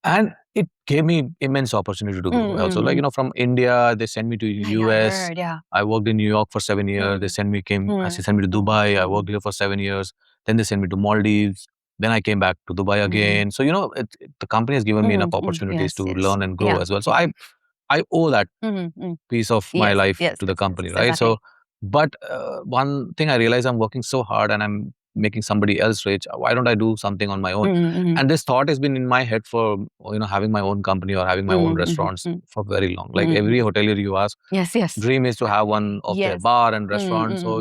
And it gave me immense opportunity to grow. Also, like, from India, they sent me to US. I worked in New York for 7 years. They sent me to Dubai. I worked here for 7 years. Then they sent me to Maldives. Then I came back to Dubai again. So, the company has given me enough opportunities to learn and grow as well. So I owe that piece of my life to the company, right?
Exactly.
So, but one thing I realized, I'm working so hard and I'm making somebody else rich. Why don't I do something on my own? And this thought has been in my head for, having my own company or having my own restaurants for very long. Like every hotelier you ask, dream is to have one of their bar and restaurant. So,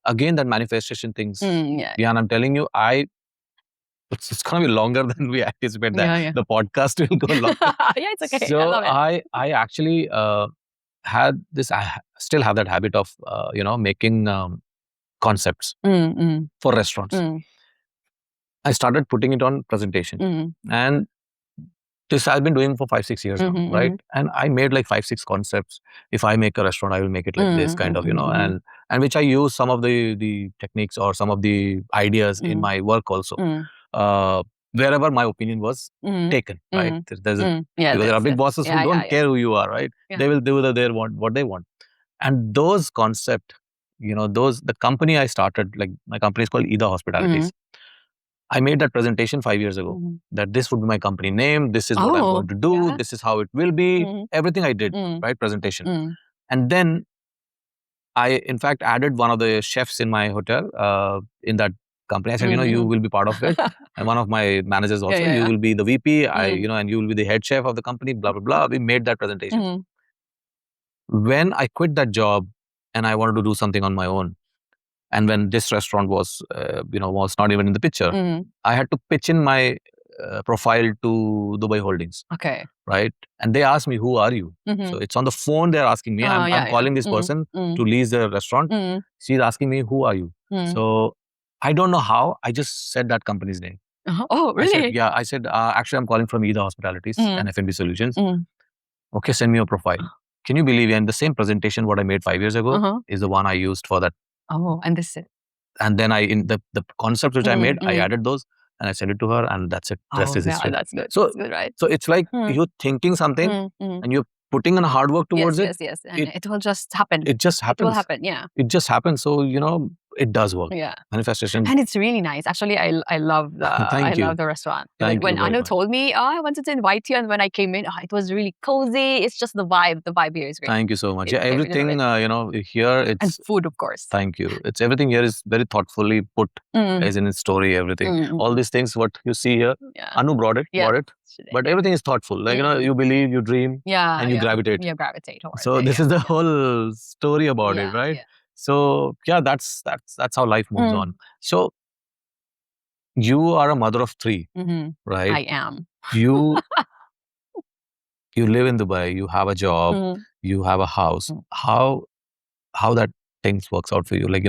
again, that manifestation things. And I'm telling you, it's going to be longer than we anticipate that. The podcast will go long.
It's okay.
So
I love it.
I actually had this, I still have that habit of, making concepts for restaurants. I started putting it on presentation. And this I've been doing for 5-6 years now, right? And I made like 5-6 concepts. If I make a restaurant, I will make it like this kind of, and which I use some of the techniques or some of the ideas in my work also. wherever my opinion was taken, right? There's because there are big bosses who don't care who you are, right? They will do what they want. And those concept, the company I started, like my company is called Ida Hospitalities. I made that presentation 5 years ago, that this would be my company name, this is what I'm going to do, this is how it will be, everything I did, right? Presentation. And then I, in fact, added one of the chefs in my hotel in that company. I said, you will be part of it. And one of my managers also, you will be the VP, and you will be the head chef of the company, blah, blah, blah. We made that presentation. When I quit that job and I wanted to do something on my own, and when this restaurant was, was not even in the picture, I had to pitch in my profile to Dubai Holdings.
Okay.
Right? And they asked me, who are you? So it's on the phone, they're asking me. I'm calling this person to lease the restaurant. She's asking me, who are you? So I don't know how. I just said that company's name.
Oh, really?
I said, actually, I'm calling from Ida Hospitalities and F&B Solutions. Okay, send me your profile. Can you believe? And the same presentation what I made 5 years ago is the one I used for that.
Oh, and this is.
And then in the concepts which I made, I added those and I sent it to her, and that's it. Rest is history.
That's good.
So,
that's good, right?
So it's like you're thinking something and you're putting in hard work towards it.
Yes. And it will just happen.
It just happens.
It will happen, yeah.
It just happens. So, it does work.
Yeah.
Manifestation.
And it's really nice. Actually, I love the restaurant. When Anu told me, I wanted to invite you, and when I came in, it was really cozy. It's just the vibe. The vibe here is great.
Thank you so much. Everything, here it's...
And food, of course.
Thank you. It's everything here is very thoughtfully put, as in its story, everything. All these things, what you see here, Anu brought it. But everything is thoughtful. Like, you believe, you dream, and you gravitate.
You gravitate towards
so this is the whole story about it, right?
Yeah.
So that's how life moves on. So you are a mother of 3, right?
I am.
You live in Dubai. You have a job. You have a house. How that things works out for you? Like,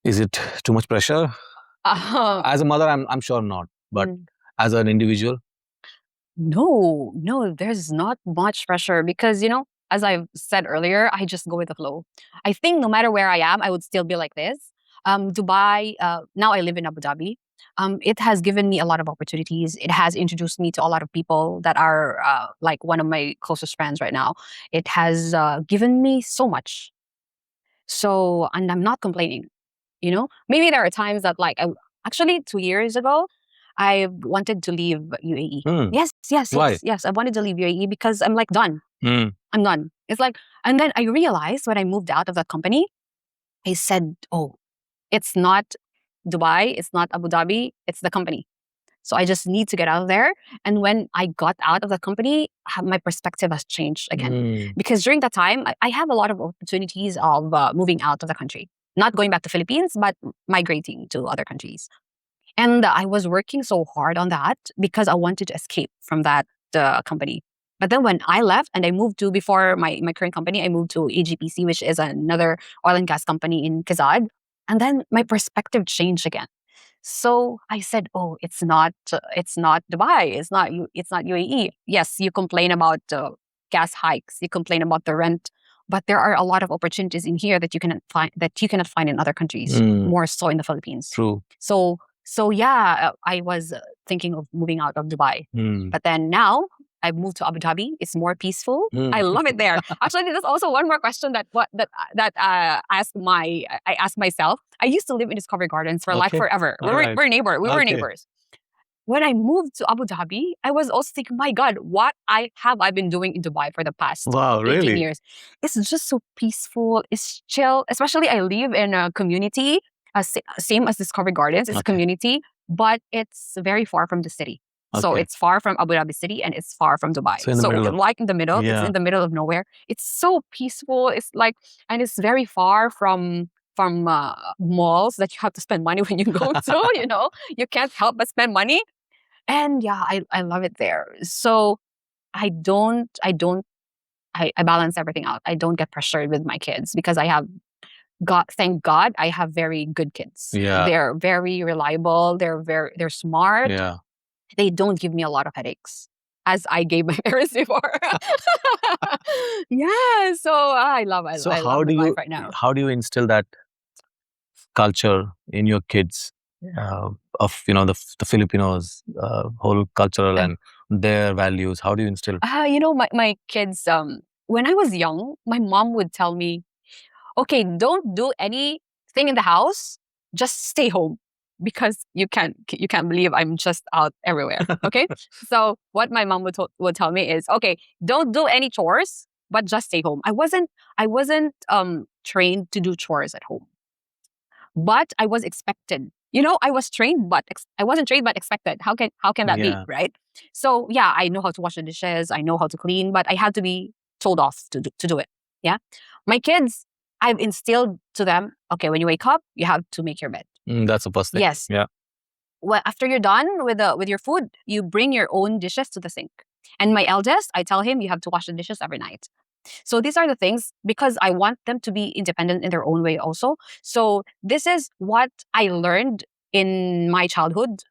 is it too much pressure? As a mother, I'm sure not. But as an individual,
no, there's not much pressure because as I've said earlier, I just go with the flow. I think no matter where I am, I would still be like this. Dubai, now I live in Abu Dhabi. It has given me a lot of opportunities. It has introduced me to a lot of people that are like one of my closest friends right now. It has given me so much. So, and I'm not complaining, Maybe there are times that actually 2 years ago, I wanted to leave UAE. Yes. I wanted to leave UAE because I'm done. I'm done. It's and then I realized when I moved out of that company, I said, oh, it's not Dubai, it's not Abu Dhabi, it's the company. So I just need to get out of there. And when I got out of the company, my perspective has changed again. Because during that time, I have a lot of opportunities of moving out of the country. Not going back to Philippines, but migrating to other countries. And I was working so hard on that because I wanted to escape from that company. But then when I left and I moved to, before my current company, I moved to AGPC, which is another oil and gas company in Kazad. And then my perspective changed again. So I said, oh, it's not Dubai. It's not UAE. Yes, you complain about gas hikes. You complain about the rent. But there are a lot of opportunities in here that you cannot find in other countries, more so in the Philippines.
True.
So yeah, I was thinking of moving out of Dubai. But then now I've moved to Abu Dhabi. It's more peaceful. I love it there. Actually, there's also one more question that I asked myself. I used to live in Discovery Gardens for forever. We were neighbors. When I moved to Abu Dhabi, I was also thinking, my God, what have I been doing in Dubai for the past 18 years? It's just so peaceful. It's chill. Especially I live in a community, same as Discovery Gardens. It's a community, but it's very far from the city. So it's far from Abu Dhabi city and it's far from Dubai. So in the middle, it's in the middle of nowhere. It's so peaceful. It's and it's very far from malls that you have to spend money when you go to, you can't help but spend money. And yeah, I love it there. So I balance everything out. I don't get pressured with my kids because thank God, I have very good kids.
Yeah.
They're very reliable. They're smart.
Yeah.
They don't give me a lot of headaches, as I gave my parents before. Yeah, so I love life right now.
How do you instill that culture in your kids? of the Filipinos, whole cultural and their values? How do you instill?
My kids. When I was young, my mom would tell me, "Okay, don't do anything in the house. Just stay home." Because you can't believe I'm just out everywhere. Okay, so what my mom would tell me is, okay, don't do any chores, but just stay home. I wasn't trained to do chores at home, but I was expected. I was trained, but I wasn't trained, but expected. How can that be, right? So yeah, I know how to wash the dishes, I know how to clean, but I had to be told off to do it. Yeah, my kids, I've instilled to them, okay, when you wake up, you have to make your bed.
That's the first thing.
Yes.
Yeah.
Well, after you're done with your food, you bring your own dishes to the sink. And my eldest, I tell him, you have to wash the dishes every night. So these are the things, because I want them to be independent in their own way also. So this is what I learned in my childhood.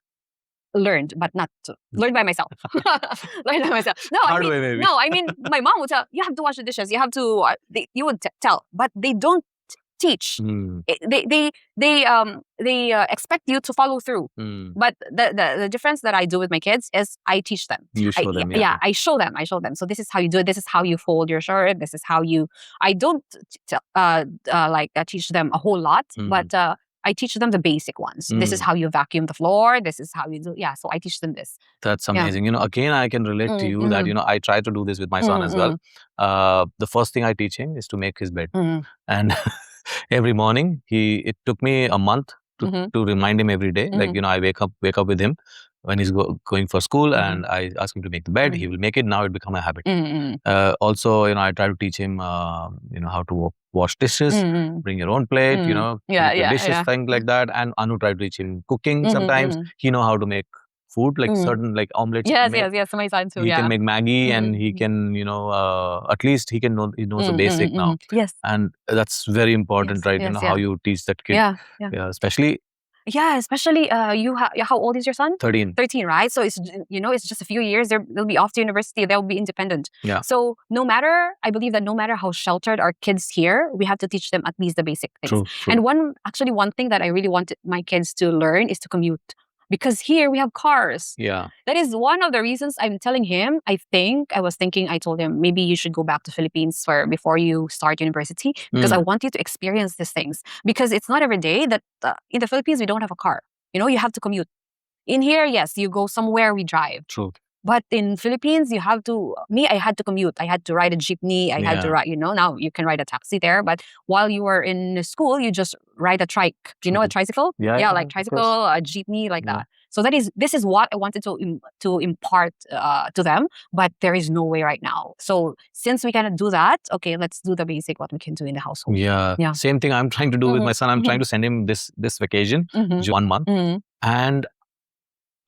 Learned by myself. Learned by myself. No, I mean, my mom would tell, you have to wash the dishes. You have to. You would tell, but they don't teach. They expect you to follow through. But the difference that I do with my kids is I teach them.
You show them.
Yeah, I show them. So this is how you do it. This is how you fold your shirt. This is how you. I don't teach them a whole lot, but I teach them the basic ones. This is how you vacuum the floor. This is how you do. Yeah, so I teach them this.
That's amazing. Again, I can relate to you that I try to do this with my son as well. The first thing I teach him is to make his bed, and every morning it took me a month to remind him every day. Like I wake up with him when he's going for school, and I ask him to make the bed. He will make it. Now it become a habit. Also, I try to teach him how to wash dishes, bring your own plate, dishes, things like that. And Anu tried to teach him cooking. Sometimes he know how to make food, like certain like omelets.
Yes, my son too.
He can make Maggie, and he can, at least he knows the basic now.
Yes,
and that's very important, right? How you teach that kid.
Yeah,
especially.
Yeah, especially how old is your son?
13.
13, right? So it's just a few years. They'll be off to university. They'll be independent.
Yeah.
So I believe that no matter how sheltered our kids here, we have to teach them at least the basic things.
True.
And one thing that I really want my kids to learn is to commute. Because here we have cars.
Yeah.
That is one of the reasons I'm telling him. I told him, maybe you should go back to Philippines before you start university, because I want you to experience these things. Because it's not every day that in the Philippines we don't have a car. You have to commute. In here, yes, you go somewhere, we drive.
True.
But in Philippines, I had to commute. I had to ride a jeepney. I had to ride, now you can ride a taxi there. But while you were in school, you just ride a trike. Do you know a tricycle?
Yeah,
like tricycle, a jeepney, like that. So this is what I wanted to impart to them. But there is no way right now. So since we cannot do that, okay, let's do the basic what we can do in the household.
Yeah. Same thing I'm trying to do with my son. I'm trying to send him this vacation, 1 month, and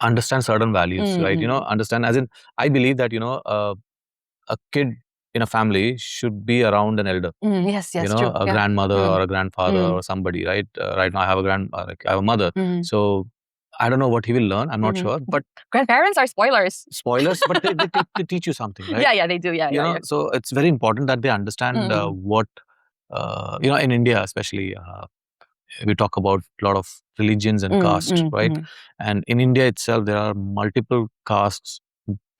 understand certain values, right? Understand, as in, I believe that a kid in a family should be around an elder.
Yes, true.
A grandmother or a grandfather or somebody, right? Right now I have I have a mother, so I don't know what he will learn. I'm not sure, but
grandparents are spoilers,
but they teach you something, right?
Yeah, they do. Yeah.
So it's very important that they understand what in India especially. We talk about a lot of religions and castes, right? And in India itself, there are multiple castes.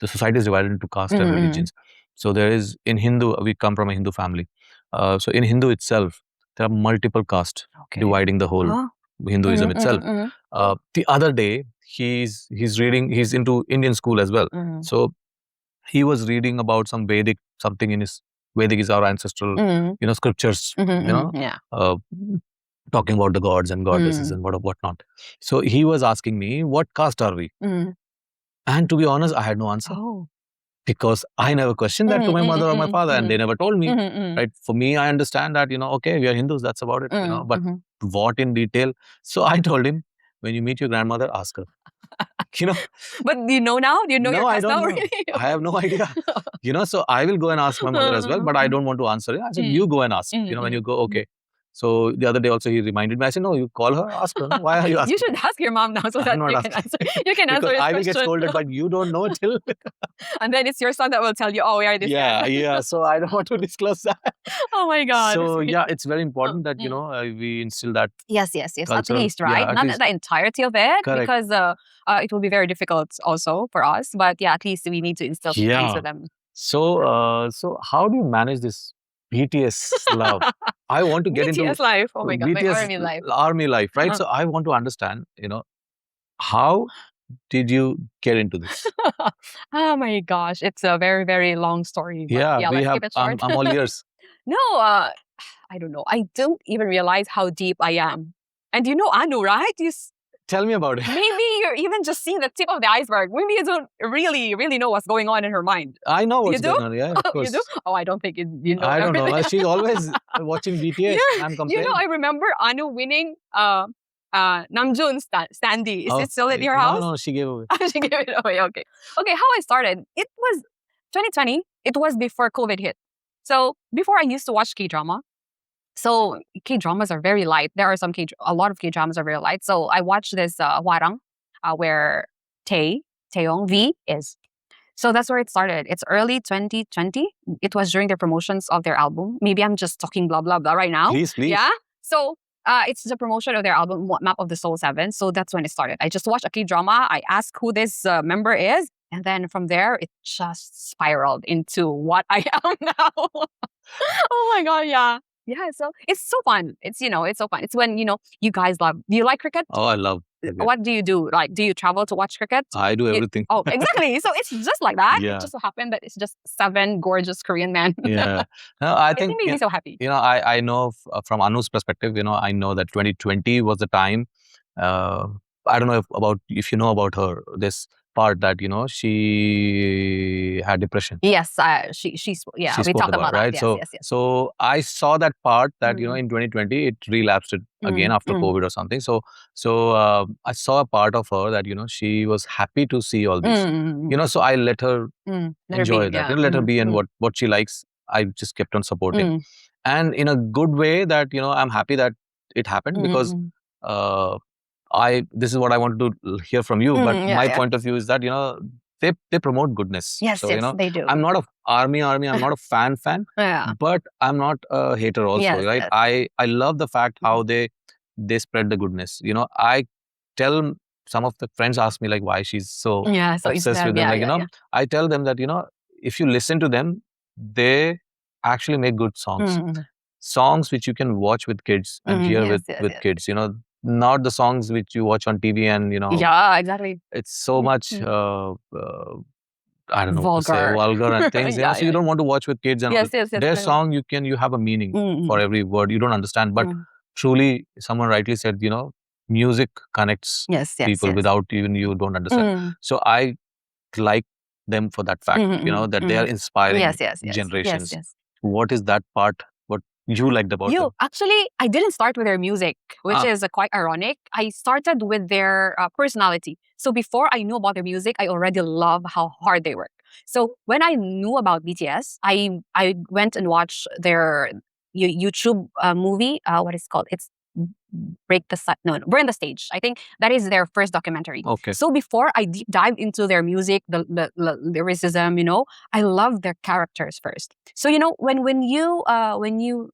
The society is divided into castes and religions. So there is, in Hindu, we come from a Hindu family. So in Hindu itself, there are multiple castes dividing the whole Hinduism itself. The other day, he's into Indian school as well. So he was reading about some Vedic, something in his Vedic is our ancestral, scriptures, talking about the gods and goddesses and whatnot. So he was asking me, what caste are we? And to be honest, I had no answer. Because I never questioned that to my mother or my father, and they never told me. Right? For me, I understand that, okay, we are Hindus, that's about it. But what in detail? So I told him, when you meet your grandmother, ask her.
But do you know now? Do you know your caste now?
Really? I have no idea. So I will go and ask my mother as well, but I don't want to answer it. I said, you go and ask. When you go, okay. So the other day also he reminded me. I said, no, you call her, ask her. Why are you asking?
You should ask your mom now so that
I'm
you
not
can
asking.
answer. You can answer
Because
his
I will get
question.
scolded, but you don't know till.
And then it's your son that will tell you, oh, we are this.
Yeah. So I don't want to disclose that.
Oh my God.
So yeah, it's very important that we instill that.
Yes. At
culture.
least, right?
Yeah, at
Not
least.
the entirety of it,
Correct.
because it will be very difficult also for us. But yeah, at least we need to instill things with them.
So how do you manage this BTS love? I want to get into
BTS life. Oh my God, my
BTS
army life.
Army life, right? So I want to understand, how did you get into this?
Oh my gosh, it's a very, very long story. But
Yeah, we
let's
have.
keep it short.
I'm all ears.
No, I don't know. I don't even realize how deep I am. And you know Anu, right?
Tell me about it.
Maybe you're even just seeing the tip of the iceberg. Maybe you don't really, really know what's going on in her mind.
I know what's
You do?
going on. Yeah, of course.
You do? Oh, I don't think you know.
I don't know.
everything.
She's always watching BTS.
Yeah,
I'm complaining.
I remember Anu winning Namjoon's standee. Is it still at your house?
No, she gave away.
She gave it away. Okay, how I started. It was 2020. It was before COVID hit. So before I used to watch K-drama. So K-dramas are very light. There are a lot of K-dramas are very light. So I watched this Hwarang, where Taeyong V is. So that's where it started. It's early 2020. It was during the promotions of their album. Maybe I'm just talking blah, blah, blah right now.
Please.
Yeah. So it's the promotion of their album, Map of the Soul 7. So that's when it started. I just watched a K-drama. I asked who this member is. And then from there, it just spiraled into what I am now. Oh my God, yeah. Yeah, so it's so fun. It's so fun. It's when you guys love. Do you like cricket?
Oh, I love cricket.
What do you do? Like, do you travel to watch cricket?
I do everything.
Oh, exactly. So it's just like that.
Yeah.
It just so happened that it's just 7 gorgeous Korean men.
Yeah. No, I think
It made me so happy.
I know from Anu's perspective. I know that 2020 was the time. I don't know if you know about her. This part that she had depression.
Yes, we talked about that.
Right.
Yes.
So I saw that part that in 2020 it relapsed again after COVID or something. So I saw a part of her that she was happy to see all this. So I let her enjoy that. Let her be and what she likes. I just kept on supporting, and in a good way that I'm happy that it happened because. This is what I want to hear from you, but my point of view is that they promote goodness.
Yes,
so,
they do.
I'm not a army. I'm not a fan,
Yeah.
but I'm not a hater also,
Yes,
right?
yes.
I love the fact how they spread the goodness. I tell some of the friends ask me like why she's so obsessed with them. I tell them that if you listen to them, they actually make good songs. Songs which you can watch with kids and hear with kids. Not the songs which you watch on TV and
Yeah, exactly.
it's so much I don't know vulgar and things. So you don't want to watch with kids and
yes,
their song you have a meaning for every word. You don't understand, but truly someone rightly said music connects people without even you don't understand. So I like them for that fact, that they are inspiring generations.
Yes.
What is that part? What you liked about them?
Actually, I didn't start with their music, which is quite ironic. I started with their personality. So before I knew about their music, I already love how hard they work. So when I knew about BTS, I went and watched their YouTube movie. What is it called? It's Burn the Stage. I think that is their first documentary.
Okay.
So before I deep dive into their music, the lyricism, I love their characters first. So when you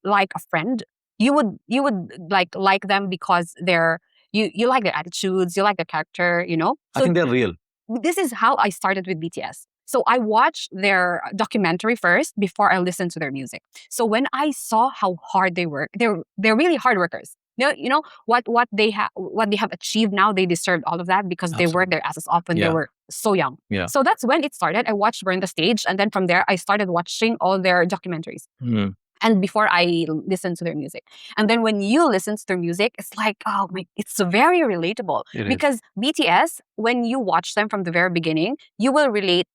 like a friend, you would like them because you like their attitudes, you like their character, So
I think they're real.
This is how I started with BTS. So I watched their documentary first before I listened to their music. So when I saw how hard they work, they're really hard workers. What they have achieved now, they deserved all of that because they worked their asses off when they were so young.
Yeah.
So that's when it started. I watched Burn the Stage, and then from there I started watching all their documentaries. And before I listened to their music, and then when you listen to their music, it's like, oh my, it's very relatable. Because BTS, when you watch them from the very beginning, you will relate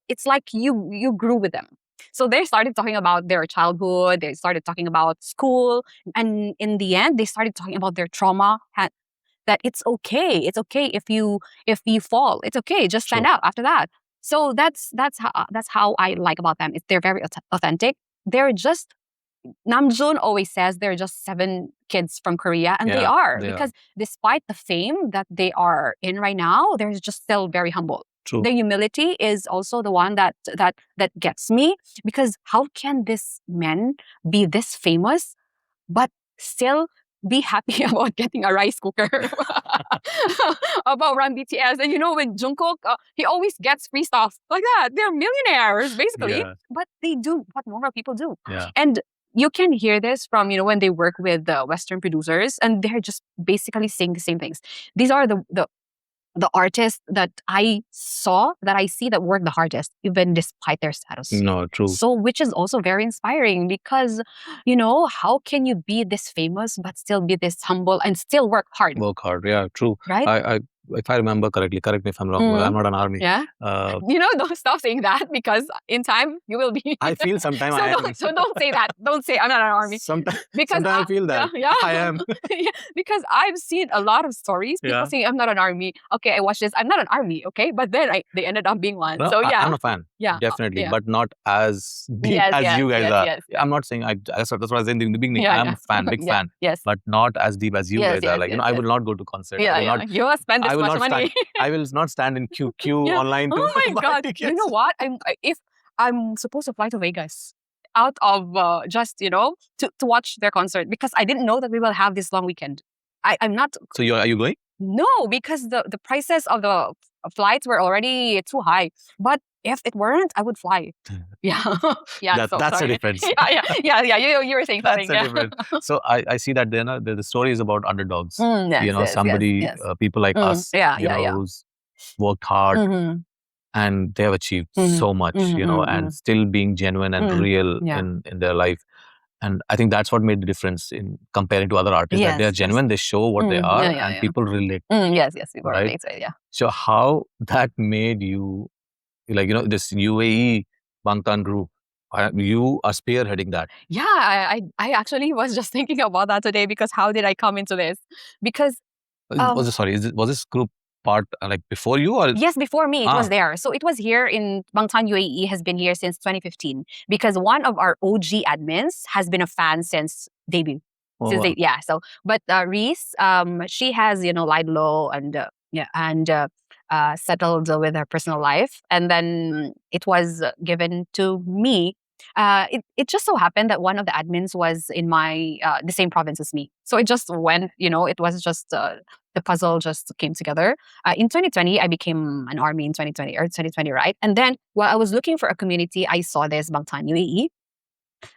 it's like you grew with them. So they started talking about their childhood, they started talking about school, and in the end, they started talking about their trauma, that it's okay if you fall, it's okay, just stand up after that. So that's how I like about them. They're very authentic. They're just Namjoon always says they're just 7 kids from Korea, and they
Yeah,
are,
they are.
because despite the fame that they are in right now, they're just still very humble.
True.
The humility is also the one that gets me, because how can this men be this famous but still be happy about getting a rice cooker, about run BTS? And with Jungkook, he always gets free stuff like that. They're millionaires basically,
Yeah.
but they do what normal people do.
Yeah.
And you can hear this from when they work with the Western producers, and they're just basically saying the same things. These are the artists that I see that work the hardest, even despite their status.
No, true.
So, which is also very inspiring, because, how can you be this famous but still be this humble and still work hard?
Work hard, yeah, true.
Right?
If I remember correctly, correct me if I'm wrong, I'm not an army.
Yeah. Don't stop saying that, because in time you will be.
I feel sometimes I am.
So don't say that. Don't say I'm not an army.
Sometimes
Because
I feel that.
Yeah.
I am.
Yeah, because I've seen a lot of stories, people saying I'm not an army. Okay, I watched this. I'm not an army. Okay, but then they ended up being one.
No,
so yeah,
I'm a fan.
Yeah,
Definitely,
yeah.
but not as deep as you guys are. I'm not saying that's what I was saying in the beginning.
Yeah,
I'm a fan, big fan.
Yes,
but not as deep as you guys are. Like I will not go to concert.
Yeah, you will spend this much money.
I will not stand in queue online.
Oh my God!
Tickets.
You know what? If I'm supposed to fly to Vegas out of just to watch their concert, because I didn't know that we will have this long weekend. I'm not.
So are you going?
No, because the prices of the flights were already too high. But if it weren't, I would fly. Yeah, yeah.
That's
sorry.
the difference.
Yeah. You were saying
That's
something.
the difference. So I see that then the story is about underdogs.
Yes,
somebody,
yes.
People like us,
Yeah.
who's worked hard and they have achieved so much, and still being genuine and real in their life. And I think that's what made the difference in comparing to other artists. That they're genuine, they show what they are, and people relate.
Yes, people
Right?
relate. Yeah.
So how that made you, this UAE Bangtan group, you are spearheading that.
Yeah, I actually was just thinking about that today, because how did I come into this? Because
was this group part before you, or?
Yes, before me. It was there. So it was here in Bangtan UAE, has been here since 2015, because one of our OG admins has been a fan since debut. But Reese, she has lied low and settled with her personal life, and then it was given to me. It just so happened that one of the admins was in my the same province as me, so it just went. It was just the puzzle just came together. In 2020, I became an army in 2020, right? And then while I was looking for a community, I saw this Bangtan UAE.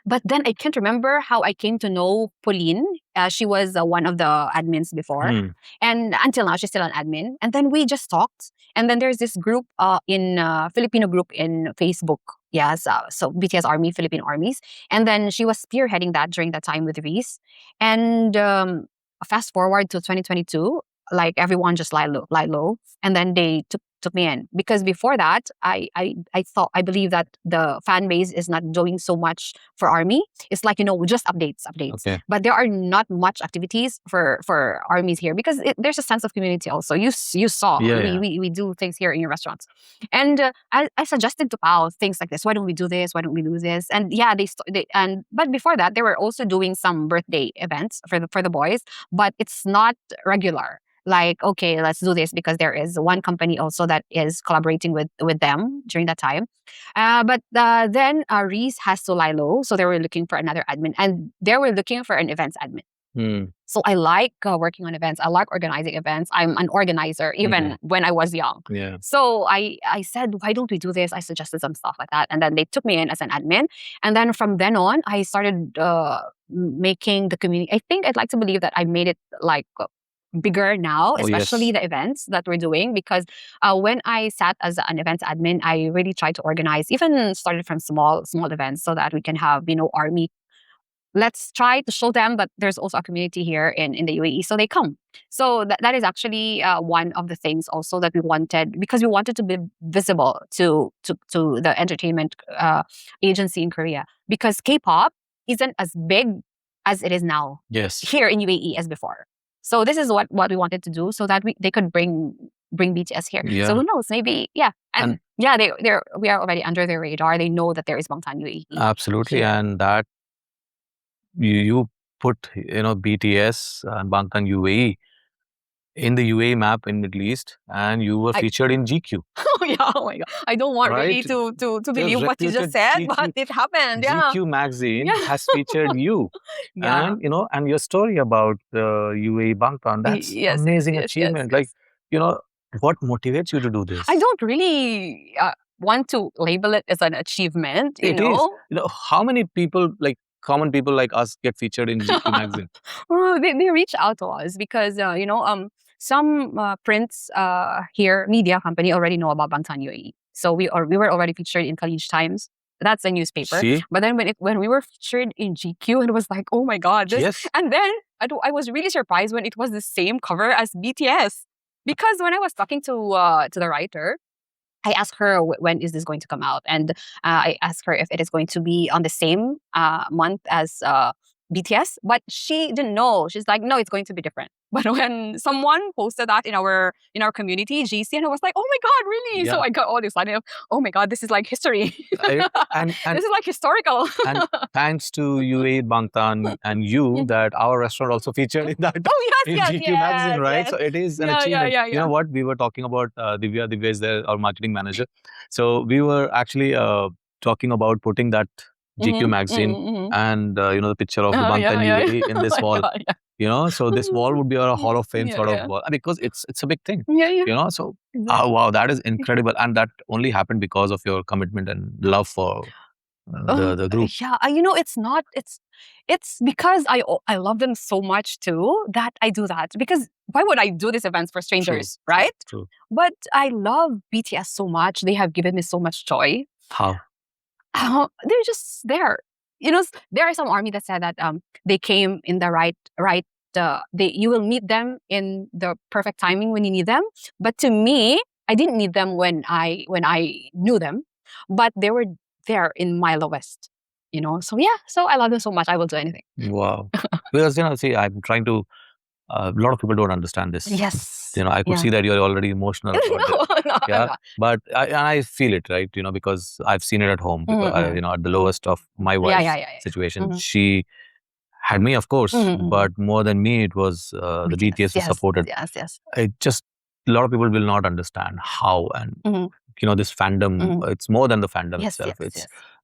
But then I can't remember how I came to know Pauline. She was one of the admins before. And until now, she's still an admin. And then we just talked. And then there's this group Filipino group in Facebook. Yes, so BTS Army, Filipino armies. And then she was spearheading that during that time with Reese. And fast forward to 2022, everyone just lie low. And then they took me in, because before that I believe that the fan base is not doing so much for army. It's just updates.
Okay.
But there are not much activities for armies here, because there's a sense of community also. You saw we do things here in your restaurants. And I suggested to Pao things like this. Why don't we do this? Why don't we do this? And but before that, they were also doing some birthday events for the boys, but it's not regular. Okay, let's do this, because there is one company also that is collaborating with them during that time. But then Reese has to lie low, so they were looking for another admin, and they were looking for an events admin. So I like working on events. I like organizing events. I'm an organizer, even when I was young.
Yeah.
So I said, why don't we do this? I suggested some stuff like that, and then they took me in as an admin. And then from then on, I started making the community. I think I'd like to believe that I made it bigger now, especially the events that we're doing, because when I sat as an events admin, I really tried to organize, even started from small events, so that we can have army. Let's try to show them that there's also a community here in the UAE, so they come. So that is actually one of the things also that we wanted, because we wanted to be visible to the entertainment agency in Korea, because K-pop isn't as big as it is now.
Yes.
Here in UAE as before. So this is what we wanted to do, so that they could bring BTS here.
Yeah.
So who knows? Maybe and we are already under their radar. They know that there is Bangtan UAE.
Absolutely,
here.
And that you put BTS and Bangtan UAE in the UAE map in Middle East, and you were featured in GQ.
Oh yeah, oh my god. I don't want really to believe what you just said, but it happened. Yeah.
GQ magazine has featured you.
Yeah.
And and your story about UAE Bangtan, that's amazing achievement. Like, what motivates you to do this?
I don't really want to label it as an achievement, you know.
How many people, like common people like us, get featured in GQ magazine?
Oh, they reach out to us because some prints here, media company already know about Bangtan UAE. So we were already featured in Khalij Times. That's a newspaper.
See?
But then when we were featured in GQ, it was like, oh my god, this.
Yes.
And then I was really surprised when it was the same cover as BTS, because when I was talking to the writer, I asked her when is this going to come out, and I asked her if it is going to be on the same month as BTS, but she didn't know. She's like, no, it's going to be different. But when someone posted that in our community, GC, and I was like, oh my god, really?
Yeah.
So I got all excited. Oh my god, this is like history.
and
this is like historical.
And thanks to UAE Bangtan and you, that our restaurant also featured in that.
Oh yes, yes,
GQ magazine, right?
Yes.
So it is an
Yeah,
achievement.
yeah.
You know what? We were talking about Divya. Divya is our marketing manager. So we were actually talking about putting that GQ magazine and the picture of the Bangtan UAE in this wall.
God, yeah.
So this wall would be a Hall of Fame sort of wall, because it's a big thing.
Yeah.
So wow, that is incredible, and that only happened because of your commitment and love for the group.
Yeah, it's because I love them so much too that I do that. Because why would I do these events for strangers, right?
True.
But I love BTS so much. They have given me so much joy.
How?
They're just there. There are some army that said that they came in the right. You will meet them in the perfect timing when you need them. But to me, I didn't need them when I knew them, but they were there in my lowest. So yeah. So I love them so much. I will do anything.
Wow. Because see, I'm trying to. A lot of people don't understand this.
Yes.
I could see that you're already emotional about it.
No,
Yeah.
no.
But I feel it, right? Because I've seen it at home. Because at the lowest of my wife's situation, she had me, of course, but more than me, it was the BTS who supported.
Yes.
It just, a lot of people will not understand how, and this fandom. It's more than the fandom itself.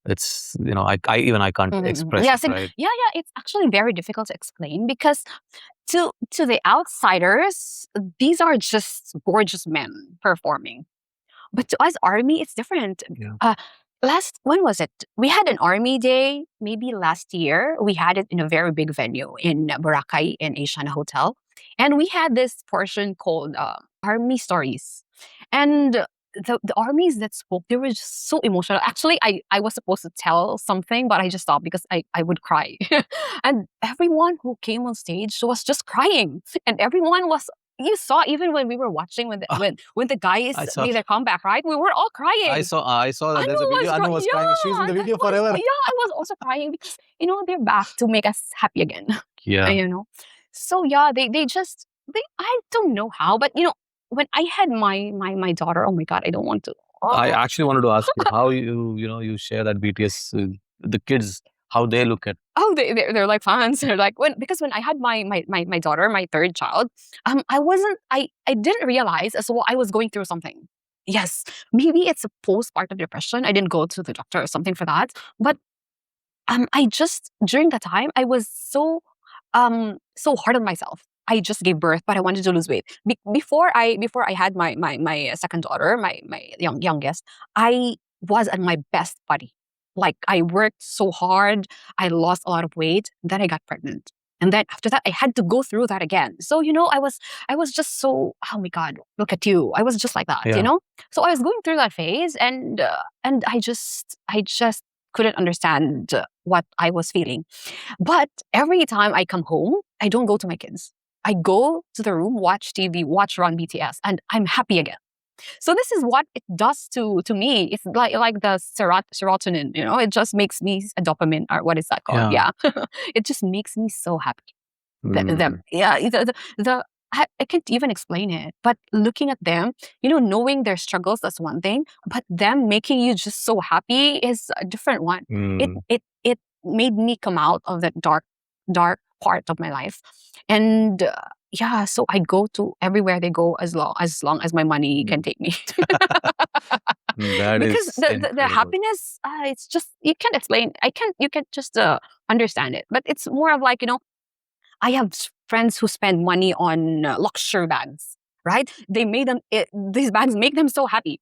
It's I can't express it, right?
Yeah. It's actually very difficult to explain because to the outsiders, these are just gorgeous men performing. But to us, army, it's different.
Yeah.
When was it? We had an army day, maybe last year. We had it in a very big venue in Boracay in Asiana Hotel. And we had this portion called Army Stories. And the armies that spoke, they were just so emotional. Actually, I was supposed to tell something, but I just stopped because I would cry. And everyone who came on stage was just crying. And everyone was, you saw even when we were watching when the guys made their comeback, right? We were all crying.
I saw that. There's a video. Anu was crying. She's in the video forever.
I was also crying because they're back to make us happy again.
Yeah.
So yeah, they I don't know how, but when I had my daughter, oh my god, I don't want to.
I actually wanted to ask you how you share that BTS, the kids, how they look at.
Oh, they're like fans. They're like because when I had my daughter, my third child, I didn't realize as well I was going through something. Yes, maybe it's a postpartum depression. I didn't go to the doctor or something for that, but I just during that time I was so hard on myself. I just gave birth, but I wanted to lose weight. Before I had my second daughter, my youngest, I was at my best body. Like I worked so hard, I lost a lot of weight, then I got pregnant. And then after that, I had to go through that again. So, I was just so, oh my God, look at you. I was just like that, So I was going through that phase and I just couldn't understand what I was feeling. But every time I come home, I don't go to my kids. I go to the room, watch TV, run BTS, and I'm happy again. So this is what it does to me. It's like the serotonin, it just makes me a dopamine, or what is that called? Yeah. It just makes me so happy. I can't even explain it, but looking at them, knowing their struggles, that's one thing, but them making you just so happy is a different one. It made me come out of that dark dark part of my life. And yeah, so I go to everywhere they go as long as my money can take me.
That
Because
is
the
incredible.
happiness, it's just, you can't explain. You can't just understand it. But it's more of like, I have friends who spend money on luxury bags, right? They made them, these bags make them so happy.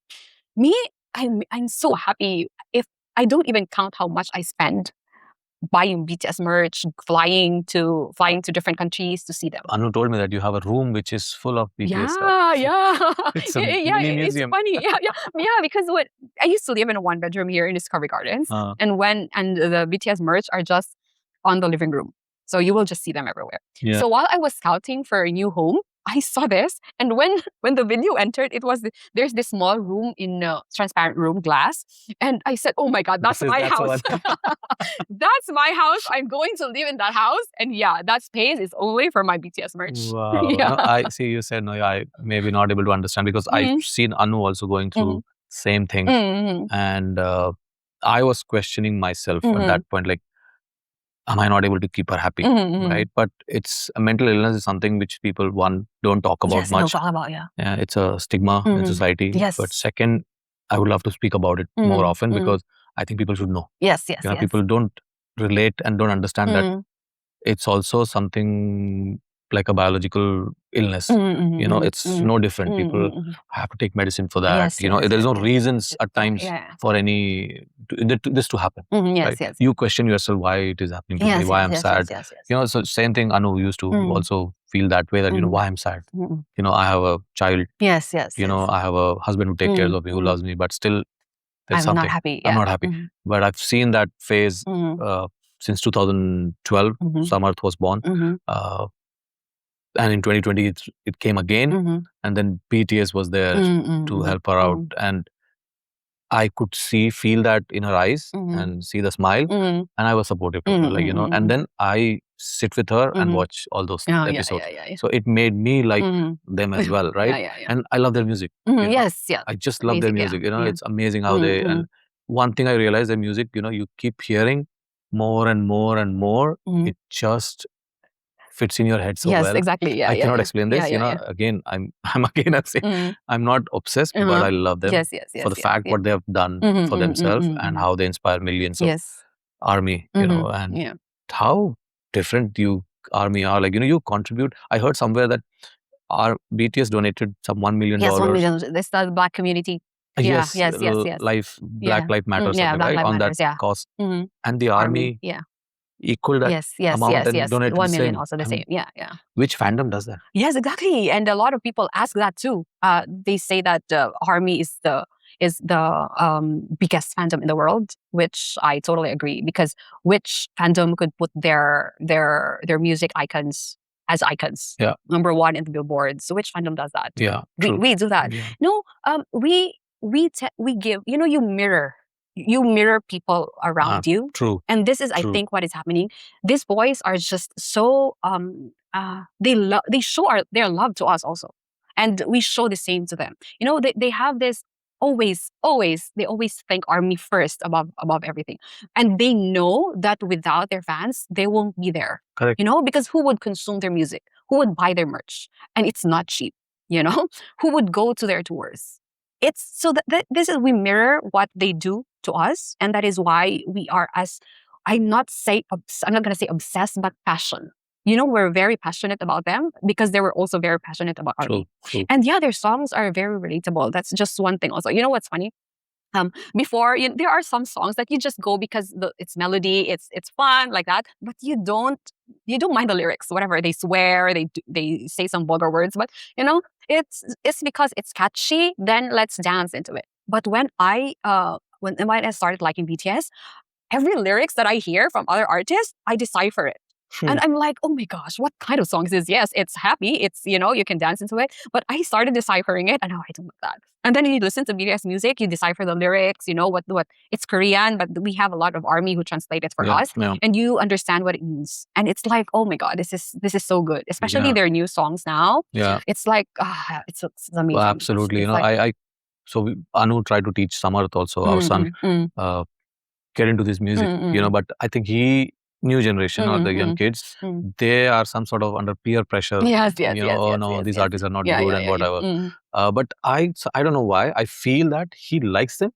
Me, I'm so happy if I don't even count how much I spend buying BTS merch, flying to different countries to see them.
Anu told me that you have a room which is full of BTS stuff.
Yeah.
It's a
yeah,
mini
it's
museum.
funny. Yeah, because what I used to live in a 1-bedroom here in Discovery Gardens, and the BTS merch are just on the living room, so you will just see them everywhere.
Yeah.
So while I was scouting for a new home, I saw this, and when the video entered, it was there's this small room in transparent room glass, and I said, "Oh my God, that's my house! That's my house. I'm going to live in that house." And yeah, that space is only for my BTS merch.
Wow.
Yeah.
No, I see. You said no. I may be not able to understand because I've seen Anu also going through same thing, and I was questioning myself at that point, like, am I not able to keep her happy, right? But it's a mental illness is something which people, one, don't talk about much.
Don't talk about, yeah.
It's a stigma in society.
Yes.
But second, I would love to speak about it more often because I think people should know.
Yes.
People don't relate and don't understand that it's also something like a biological illness. It's no different. People have to take medicine for that. There's no reasons at times for this to happen.
Yes.
You question yourself why it is happening to me, why I'm sad.
Yes.
So same thing. Anu used to also feel that way, that why I'm sad. I have a child.
Yes.
I have a husband who takes care of me, who loves me, but still there's
I'm
something.
not happy.
I'm not happy. But I've seen that phase since 2012. Samarth was born. And in 2020, it came again. And then BTS was there to help her out. And I could feel that in her eyes and see the smile. And I was supportive to her, and then I sit with her and watch all those episodes. So it made me like them as well, right? And I love their music.
Yes.
I just love their music. It's amazing how they, and one thing I realized, their music, you keep hearing more and more and more. It just fits in your head so well.
Yes, exactly.
I cannot explain this. Again, I'm again saying I'm not obsessed, but I love them for the fact what they have done for themselves and how they inspire millions of army. And how different you army are. Like you contribute. I heard somewhere that our BTS donated some $1 million.
Yes, $1 million. That's the Black community.
Yes.
Yes.
Black Lives Matter, something, right? On that cause. And the army equal that amount and donate
1 million
same.
also the same. Yeah.
Which fandom does that?
Yes, exactly. And a lot of people ask that too. They say that ARMY is the biggest fandom in the world, which I totally agree, because which fandom could put their music icons as icons?
Yeah.
Number one in the billboards. So which fandom does that?
Yeah.
We do that.
Yeah.
No, we give, you mirror people around you.
True.
And this is, I think, what is happening. These boys are just so they show their love to us also, and we show the same to them. They have this they always think ARMY first above everything, and they know that without their fans they won't be there.
Correct.
Because who would consume their music? Who would buy their merch? And it's not cheap. Who would go to their tours? It's so that this is, we mirror what they do to us, and that is why we are, as I'm not going to say obsessed, but passionate. We're very passionate about them because they were also very passionate about ARMY.
True.
And their songs are very relatable. That's just one thing. Also, what's funny? Before, there are some songs that you just go because it's melody, it's fun like that, but you don't mind the lyrics. Whatever they swear, they say some vulgar words, but it's because it's catchy. Then let's dance into it. But when I started liking BTS, every lyrics that I hear from other artists, I decipher it. And I'm like, oh my gosh, what kind of song is this? Yes, it's happy. It's, you can dance into it. But I started deciphering it, and now I don't like that. And then you listen to BTS music, you decipher the lyrics, what it's Korean, but we have a lot of ARMY who translate it for us.
Yeah.
And you understand what it means. And it's like, oh my God, this is so good. Especially their new songs now.
Yeah.
It's like, it's amazing.
Well, absolutely. So Anu tried to teach Samarth also, our son, get into this music, but I think he new generation or the young kids, they are some sort of under peer pressure.
Yes,
These artists are not good and whatever.
Mm.
But I don't know why. I feel that he likes them,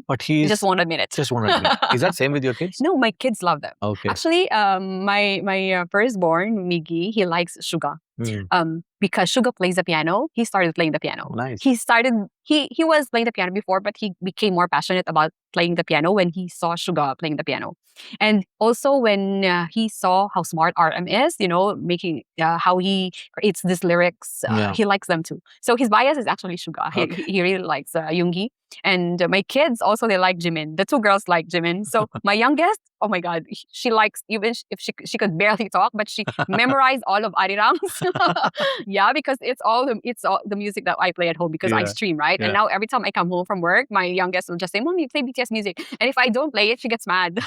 but
He just won't admit it.
Just won't admit. Is that same with your kids?
No, my kids love them.
Okay.
Actually, my firstborn, Miggy, he likes Suga. Because Suga plays the piano, he started playing the piano.
Nice.
He was playing the piano before, but he became more passionate about playing the piano when he saw Suga playing the piano. And also when he saw how smart RM is, making how he creates these lyrics, he likes them too. So his bias is actually Suga.
Okay.
He really likes Yoongi. And my kids also, they like Jimin. The two girls like Jimin. So my youngest, oh my God, she likes, even if she could barely talk, but she memorized all of Arirang's. Yeah, because it's all the music that I play at home because I stream, right? And now every time I come home from work, my youngest will just say, "Mommy, play BTS music." And if I don't play it, she gets mad.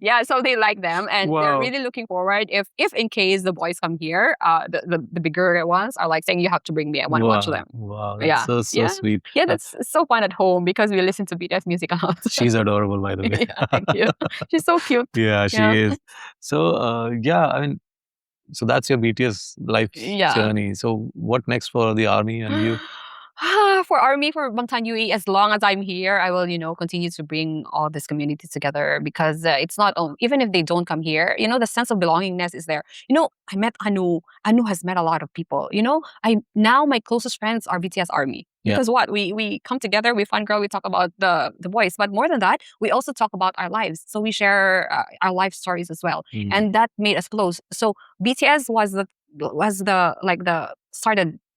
Yeah, so they like them, and they're really looking forward. If in case the boys come here, the bigger ones are like saying, "You have to bring me. I want to watch them."
Wow, that's so sweet.
Yeah, that's so fun at home because we listen to BTS music a lot.
She's adorable, by the way.
Yeah, thank you. She's so cute.
Yeah, she is. So I mean, so that's your BTS life journey. So what next for the army and you?
For Army, for Bangtan UAE, as long as I'm here, I will, continue to bring all these communities together because it's not, even if they don't come here, the sense of belongingness is there. I met Anu. Anu has met a lot of people. Now my closest friends are BTS Army. Because what? We come together, we fangirl, we talk about the boys. But more than that, we also talk about our lives. So we share our life stories as well. And that made us close. So BTS was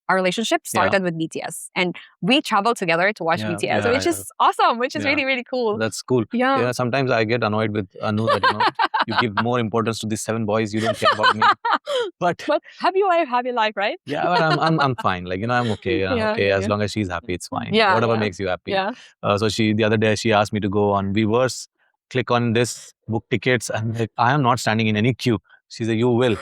our relationship started with BTS, and we traveled together to watch BTS, which is awesome, which is really, really cool.
That's cool. Yeah. Sometimes I get annoyed with Anu that you give more importance to these 7 boys. You don't care about me. But
happy life, right?
Yeah, but I'm fine. I'm okay. I'm okay as long as she's happy. It's fine. Whatever makes you happy.
Yeah.
So the other day she asked me to go on Weverse, click on this, book tickets, and I am not standing in any queue. She said, "You will.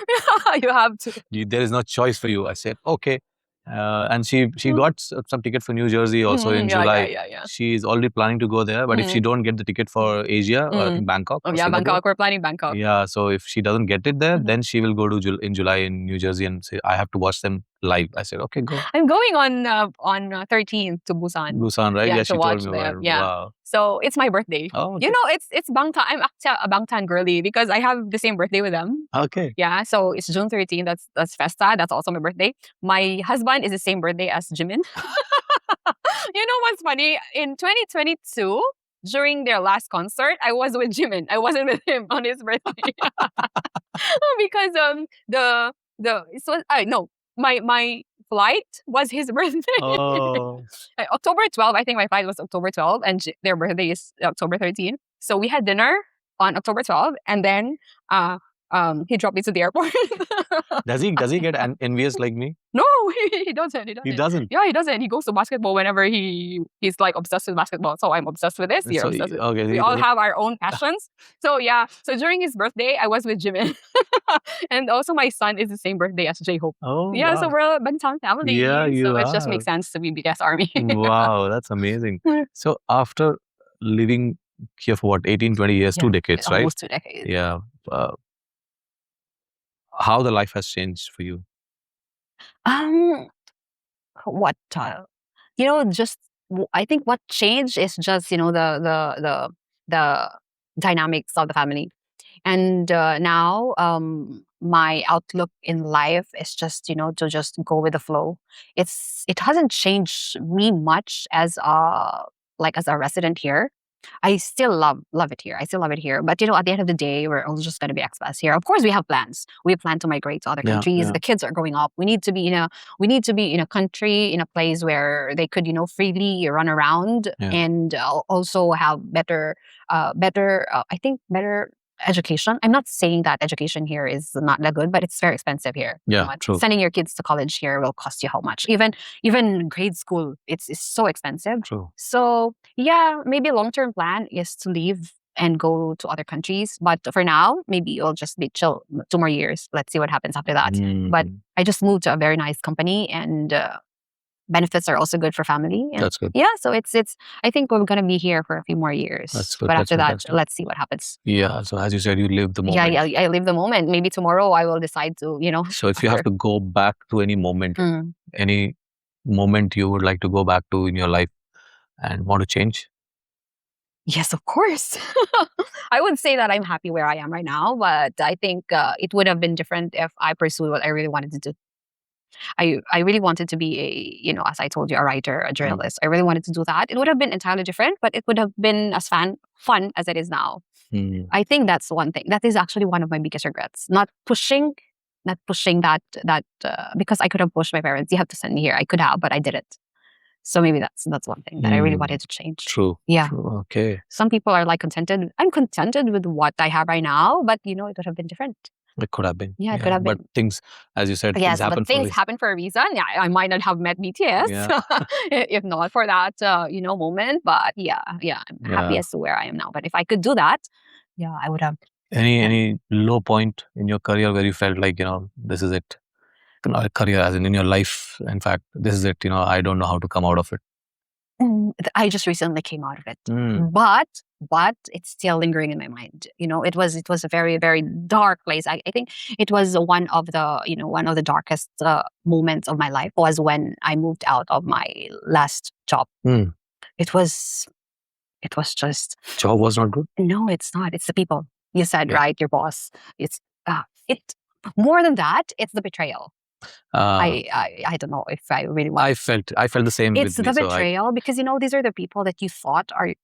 You have to.
There is no choice for you." I said, "Okay." And she got some ticket for New Jersey also in July. She's already planning to go there, but if she don't get the ticket for Asia, I think Bangkok.
Bangkok. We're planning Bangkok.
Yeah, so if she doesn't get it there, then she will go to in July in New Jersey and say, "I have to watch them live." I said, "Okay, go."
I'm going on 13th to Busan.
Busan, right? Yeah, she told me.
Yeah.
Wow.
So it's my birthday.
Oh, okay.
It's Bangtan. I'm actually a Bangtan girly because I have the same birthday with them.
Okay.
Yeah, so it's June 13th. That's Festa. That's also my birthday. My husband is the same birthday as Jimin. You know what's funny? In 2022, during their last concert, I was with Jimin. I wasn't with him on his birthday. Because my flight was his birthday.
Oh.
October 12th, I think my flight was October 12th, and their birthday is October 13th. So we had dinner on October 12th, and then he dropped me to the airport.
Does he get envious like me?
No, he doesn't.
He doesn't?
Yeah, he doesn't. He goes to basketball whenever he's obsessed with basketball. So I'm obsessed with this. You're obsessed with
okay,
we all have our own passions. So during his birthday, I was with Jimin. And also my son is the same birthday as J-Hope.
Oh,
yeah,
wow.
So we're a Bangtan family.
Yeah,
so it just makes sense to be BTS Army.
Wow, that's amazing. So after living here for 18, 20 years, 2 decades, right?
Almost 2 decades.
Yeah. How the life has changed for you?
What I think what changed is just the dynamics of the family, and now my outlook in life is just to just go with the flow. It hasn't changed me much as a resident here. I still love it here. I still love it here. But at the end of the day, we're all just going to be expats here. Of course, we have plans. We plan to migrate to other countries. Yeah. The kids are growing up. We need to be in a country, in a place where they could freely run around and also have better education. I'm not saying that education here is not that good, but it's very expensive here.
Yeah, true.
Sending your kids to college here will cost you how much? Even grade school, it's so expensive.
True.
So maybe long-term plan is to leave and go to other countries. But for now, maybe it'll just be chill 2 more years. Let's see what happens after that. But I just moved to a very nice company, and benefits are also good for family. And
That's good.
Yeah, so it's. I think we're gonna be here for a few more years.
That's good.
But
That's
after that,
fantastic.
let's see what happens.
Yeah. So as you said, you live the moment.
Yeah, I live the moment. Maybe tomorrow I will decide to,
So if you have to go back to any moment you would like to go back to in your life and want to change?
Yes, of course. I would say that I'm happy where I am right now, but I think it would have been different if I pursued what I really wanted to do. I really wanted to be as I told you, a writer, a journalist. I really wanted to do that. It would have been entirely different, but it would have been as fun as it is now. I think that's one thing. That is actually one of my biggest regrets. Not pushing that because I could have pushed my parents. You have to send me here. I could have, but I didn't. So maybe that's one thing that I really wanted to change.
True.
Yeah.
True. Okay.
Some people are like contented. I'm contented with what I have right now, but it would have been different.
It could have been.
Yeah, it could have been.
But things, as you said,
Yes,
things happen
but things happen for a reason. Yeah, I might not have met BTS if not for that, moment. But I'm happy as to where I am now. But if I could do that, I would have.
Any low point in your career where you felt like, this is it? Not a career, as in your life. In fact, this is it. I don't know how to come out of it.
I just recently came out of it, but it's still lingering in my mind. It was a very, very dark place. I think it was one of the darkest moments of my life was when I moved out of my last job. It was just
job was not good.
No, it's not. It's the people. You said right, your boss. It's it more than that. It's the betrayal. I don't know if I really want.
I felt the same.
It's the betrayal because these are the people that you thought are.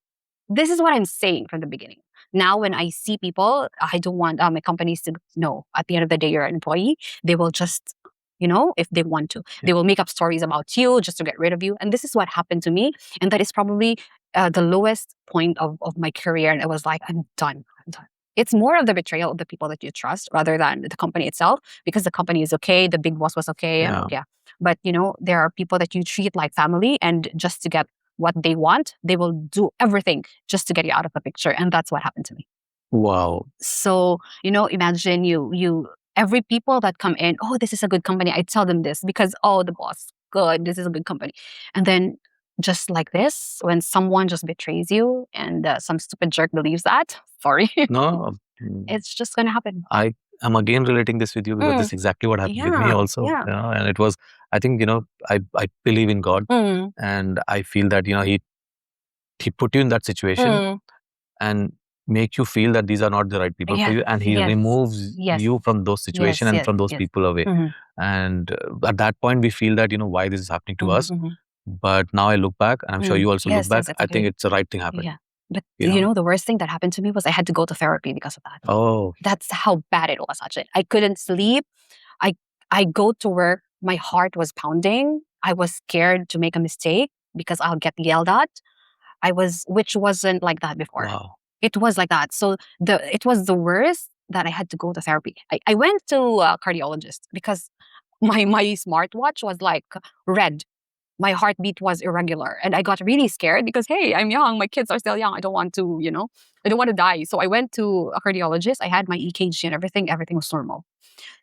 This is what I'm saying from the beginning. Now, when I see people, I don't want my companies to know. At the end of the day, you're an employee. They will just, if they want to, they will make up stories about you just to get rid of you. And this is what happened to me. And that is probably the lowest point of my career. And I was like, I'm done. It's more of the betrayal of the people that you trust rather than the company itself, because the company is okay, the big boss was okay, but there are people that you treat like family, and just to get what they want, they will do everything just to get you out of the picture, and that's what happened to me.
Wow.
So imagine you every people that come in, oh, this is a good company. I tell them this because the boss, good, this is a good company, and then just like this, when someone just betrays you and some stupid jerk believes that, sorry.
No.
It's just going to happen.
I am again relating this with you because this is exactly what happened with me also.
Yeah.
And it was, I think, I believe in God, and I feel that, he put you in that situation and make you feel that these are not the right people for you, and he removes you from those situations and from those people away. And at that point we feel that, why this is happening to us. But now I look back, and I'm sure you also look back. I think it's the right thing happened.
Yeah. But the worst thing that happened to me was I had to go to therapy because of that.
Oh.
That's how bad it was, Sachin. I couldn't sleep. I go to work, my heart was pounding. I was scared to make a mistake because I'll get yelled at. Which wasn't like that before.
Wow.
It was like that. So it was the worst that I had to go to therapy. I went to a cardiologist because my smartwatch was like red. My heartbeat was irregular, and I got really scared because, hey, I'm young. My kids are still young. I don't want to, I don't want to die. So I went to a cardiologist. I had my EKG and everything. Everything was normal.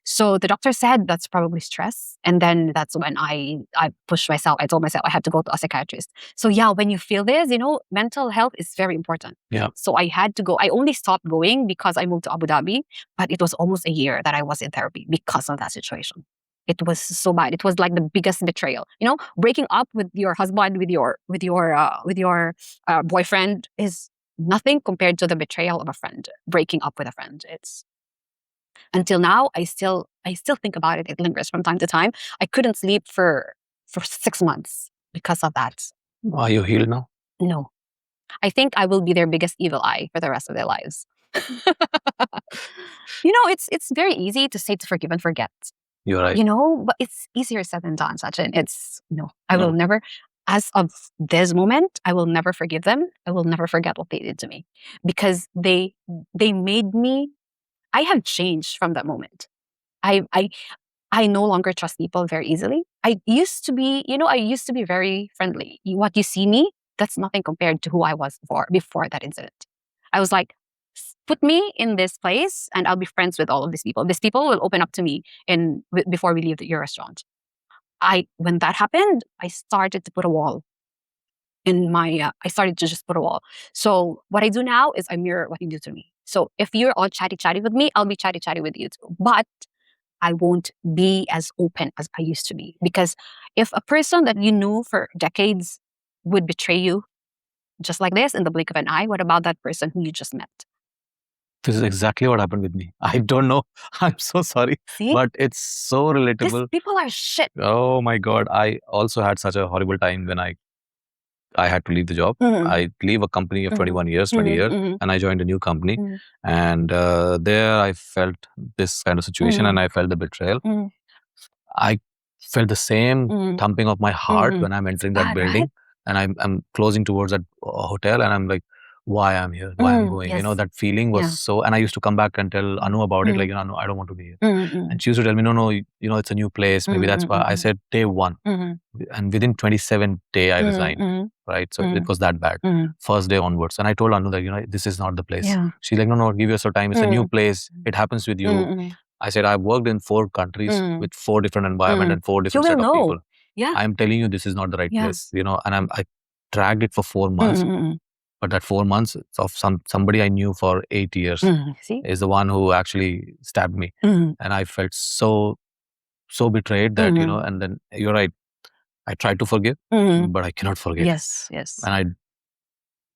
So the doctor said that's probably stress. And then that's when I pushed myself. I told myself I had to go to a psychiatrist. So when you feel this, mental health is very important.
Yeah.
So I had to go. I only stopped going because I moved to Abu Dhabi, but it was almost a year that I was in therapy because of that situation. It was so bad. It was like the biggest betrayal. Breaking up with your husband, with your boyfriend is nothing compared to the betrayal of a friend. Breaking up with a friend. It's until now. I still think about it. It lingers from time to time. I couldn't sleep for 6 months because of that.
Are you healed now?
No, I think I will be their biggest evil eye for the rest of their lives. It's very easy to say to forgive and forget.
You're right.
But it's easier said than done, Sachin. I will never, as of this moment, I will never forgive them. I will never forget what they did to me because they made me, I have changed from that moment. I no longer trust people very easily. I used to be very friendly. What you see me, that's nothing compared to who I was before that incident. I was like, put me in this place and I'll be friends with all of these people. These people will open up to me before we leave your restaurant. when that happened, I started to put a wall in my. I started to just put a wall. So what I do now is I mirror what you do to me. So if you're all chatty with me, I'll be chatty with you too. But I won't be as open as I used to be, because if a person that you knew for decades would betray you just like this in the blink of an eye, what about that person who you just met?
This is exactly what happened with me. I don't know. I'm so sorry.
See?
But it's so relatable.
People are shit.
Oh my God. I also had such a horrible time when I had to leave the job. I leave a company of 21 years, 20 years, and I joined a new company. And there I felt this kind of situation, and I felt the betrayal. I felt the same thumping of my heart when I'm entering that building, right? And I'm closing towards that hotel, and I'm like, why I'm here, why I'm going. Yes. That feeling was so, and I used to come back and tell Anu about it, like, Anu, I don't want to be here. And she used to tell me, no, it's a new place, maybe that's why. I said day one, and within 27th day I resigned, right? So it was that bad, first day onwards. And I told Anu that, this is not the place. Yeah. She's like, no, give yourself time, it's a new place, it happens with you. I said, I've worked in 4 countries with 4 different environments and 4 different set of people. Yeah. I'm telling you, this is not the right place, and I dragged it for 4 months. But that 4 months of somebody I knew for 8 years is the one who actually stabbed me. And I felt so betrayed that, and then you're right. I tried to forgive, but I cannot forget.
Yes.
And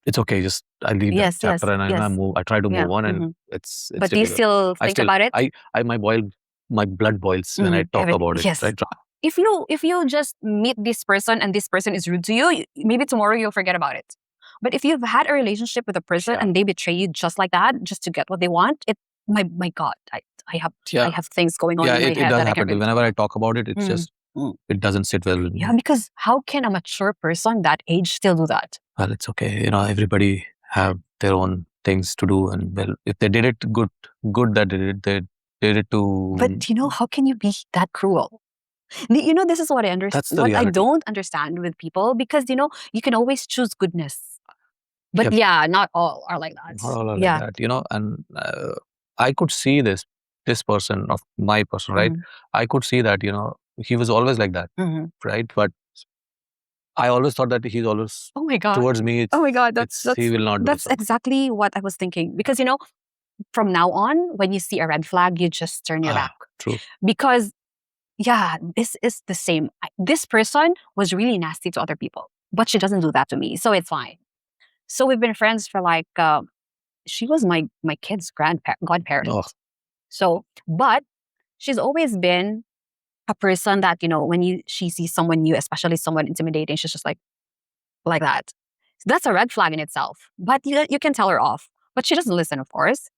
it's okay. Just I leave that chapter and I move. I try to move on, and it's
but do you still think about it?
My blood boils when I talk about it. Yes. Right?
If you just meet this person and this person is rude to you, maybe tomorrow you'll forget about it. But if you've had a relationship with a person and they betray you just like that, just to get what they want, my God, I have things going on in my head.
It does happen. Whenever I talk about it, it's just it doesn't sit well with me.
Yeah, because how can a mature person that age still do that?
Well, it's okay. Everybody have their own things to do, and well, if they did it, good that they did it to.
But how can you be that cruel? This is what I understand. What I don't understand with people, because you can always choose goodness, but not all are like that.
Not all are like that, and I could see this person of my person, right? I could see that he was always like that, right? But I always thought that he's always towards me.
Oh my God,
he will not.
That's exactly what I was thinking, because from now on, when you see a red flag, you just turn your back.
True.
Because this is the same. This person was really nasty to other people, but she doesn't do that to me, so it's fine. So we've been friends for like, she was my kid's godparent. Oh. So, but she's always been a person that, when she sees someone new, especially someone intimidating, she's just like that. So that's a red flag in itself. But you can tell her off. But she doesn't listen, of course.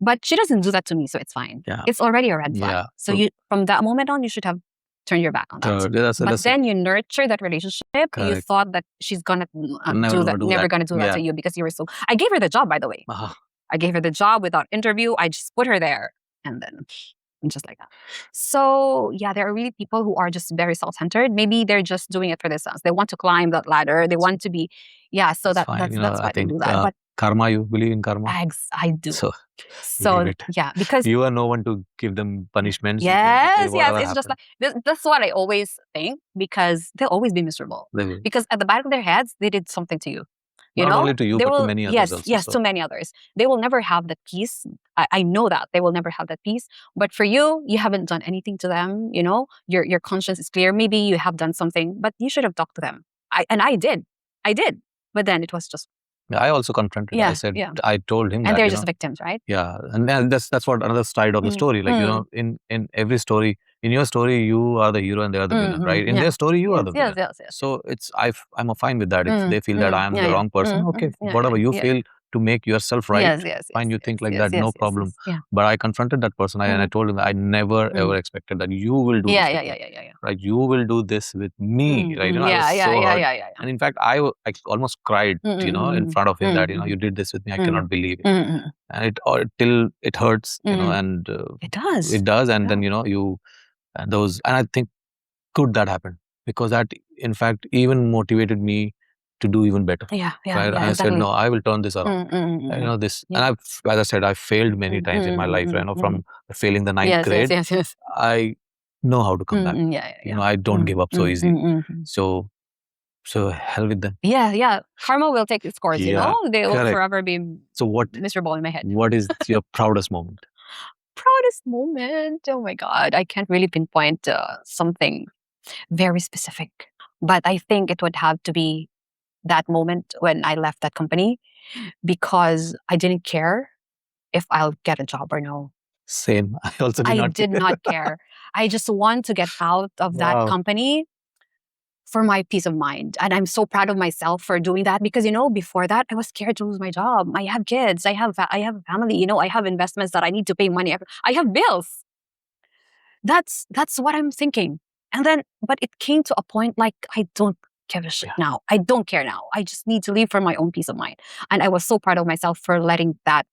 But she doesn't do that to me, so it's fine. Yeah. It's already a red flag. Yeah. So from that moment on, you should have turned your back on that. But then you nurture that relationship. Correct. You thought that she's gonna never gonna do that to you, because you were so. I gave her the job, by the way. I gave her the job without interview. I just put her there, and then just like that. So there are really people who are just very self-centered. Maybe they're just doing it for themselves. They want to climb that ladder. They want to be that's why they do that. But
karma, you believe in karma?
I do.
So
because
you are no one to give them punishments.
Yes. It's just like that's what I always think, because they'll always be miserable. Because at the back of their heads, they did something to you.
Not only to you, but to many others also.
Yes, to many others. They will never have that peace. I know that. They will never have that peace. But for you, you haven't done anything to them, Your conscience is clear. Maybe you have done something, but you should have talked to them. I did. But then it was just...
I also confronted. I said, I told him
and they're just victims, right?
Yeah, and that's what another side of the story. Like in every story, in your story, you are the hero and they are the villain, right? In their story, you are the villain. Yes. So I'm fine with that. If they feel that I am the wrong person, okay, whatever you feel to make yourself right, fine. You think like that, no problem. But I confronted that person and I told him I never ever expected that you will do this. Right? You will do this with me, right? And in fact, I almost cried, in front of him that you did this with me. I cannot believe it, and it hurts, and
it does.
It does, and then and I think good that happened, because that in fact even motivated me to do even better. Right? I said, no, I will turn this around. This, and as I said, I failed many times in my life. From failing the ninth grade, know how to come back. I don't give up so easily. So hell with them.
Yeah. Karma will take its course, They will forever be miserable in my head.
What is your proudest moment?
Proudest moment? Oh my God. I can't really pinpoint something very specific. But I think it would have to be that moment when I left that company, because I didn't care if I'll get a job or no.
Same. I also
did not care. I just want to get out of that company for my peace of mind. And I'm so proud of myself for doing that, because, before that, I was scared to lose my job. I have kids. I have a family. I have investments that I need to pay money. I have bills. That's what I'm thinking. And then, but it came to a point like, I don't give a shit now. I don't care now. I just need to leave for my own peace of mind. And I was so proud of myself for letting that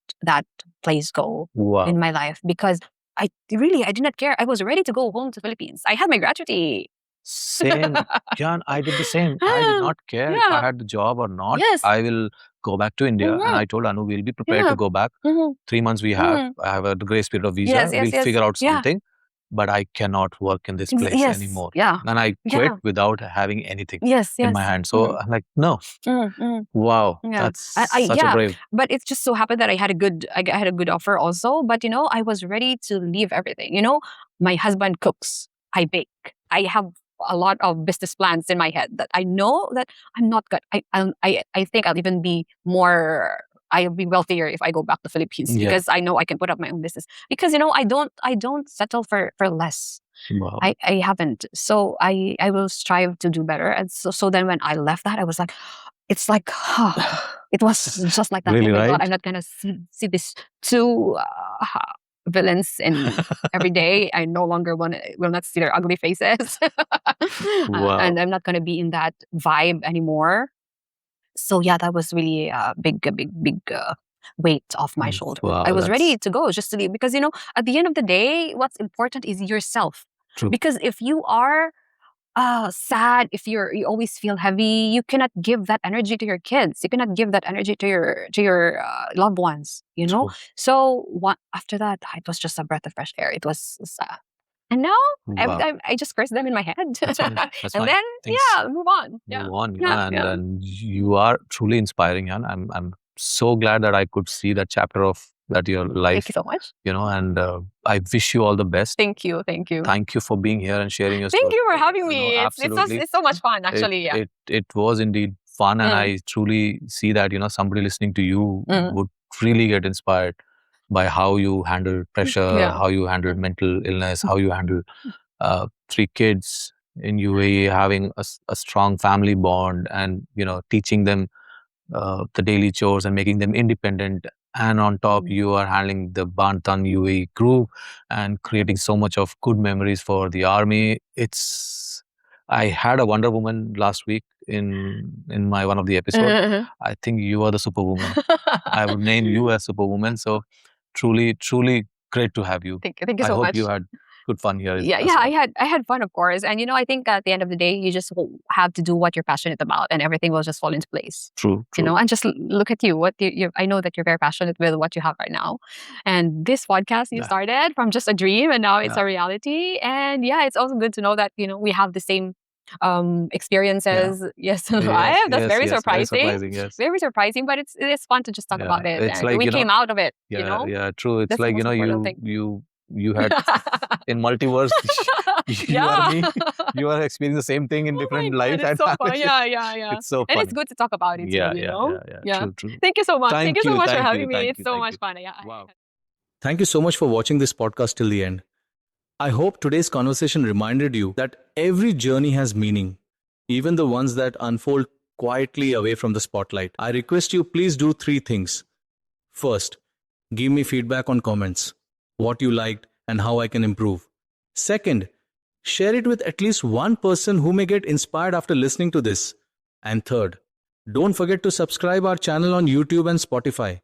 place go in my life, because I did not care. I was ready to go home to Philippines. I had my gratuity.
Same, Jan. I did the same. I did not care if I had the job or not.
Yes.
I will go back to India, and I told Anu, we'll be prepared to go back. 3 months we have. I have a grace period of visa. We'll figure out something. But I cannot work in this place anymore. And I quit without having anything in my hand. So I'm like, no. Wow, that's such a brave.
But it just so happened that I had a good offer also. But I was ready to leave everything. My husband cooks. I bake. I have a lot of business plans in my head that I know that I'm not good. I think I'll even be more. I'll be wealthier if I go back to Philippines, because I know I can put up my own business. Because I don't settle for less.
Wow.
I haven't. So I will strive to do better. And so then when I left that, I was like, it's like, it was just like that.
Really,
oh my
right?
God, I'm not gonna see these two villains in every day. I no longer will not see their ugly faces.
Wow.
And I'm not gonna be in that vibe anymore. So that was really a big weight off my shoulder.
Wow,
I was ready to go, just to leave, because at the end of the day, what's important is yourself.
True.
Because if you are sad, if you always feel heavy, you cannot give that energy to your kids. You cannot give that energy to your loved ones.
True.
So after that, it was just a breath of fresh air. It was and now every time I just curse them in my head.
That's fine.
And then move on.
Move on. And you are truly inspiring, Jan. I'm so glad that I could see that chapter of your life.
Thank you so much.
And I wish you all the best.
Thank you.
Thank you for being here and sharing your story.
Thank you for having me.
Absolutely.
It's so much fun, actually.
It was indeed fun, and I truly see that somebody listening to you would really get inspired by how you handle pressure, how you handle mental illness, how you handle 3 kids in UAE, having a strong family bond, and teaching them the daily chores and making them independent. And on top, you are handling the Bangtan UAE group and creating so much of good memories for the army. I had a Wonder Woman last week in my one of the episodes. I think you are the Superwoman. I would name you as Superwoman. So truly great to have you.
Thank you so much.
I hope you had good fun here.
I had fun, of course. And I think at the end of the day, you just have to do what you're passionate about, and everything will just fall into place.
True.
And just look at you. I know that you're very passionate with what you have right now. And this podcast you started from just a dream, and now it's a reality. And it's also good to know that we have the same experiences. Yes, right. That's very surprising.
Very surprising, yes.
Very surprising, but it's fun to just talk about it.
It's
and
like,
we came out of it.
Yeah, true. It's
That's
like you had in multiverse. You and me, you are experiencing the same thing in different lives.
It's so fun. Yeah.
It's so fun.
And it's good to talk about it.
Yeah. True.
Thank you so much.
Thank
you so
you,
much for
thank
having
you,
me.
thank
It's
you,
so
thank
much
you.
fun. Yeah.
Wow.
Thank you so much for watching this podcast till the end. I hope today's conversation reminded you that every journey has meaning, even the ones that unfold quietly away from the spotlight. I request you, please do 3 things. First, give me feedback on comments, what you liked and how I can improve. Second, share it with at least one person who may get inspired after listening to this. And third, don't forget to subscribe our channel on YouTube and Spotify.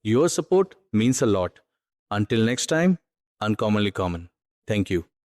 Your support means a lot. Until next time, uncommonly common. Thank you.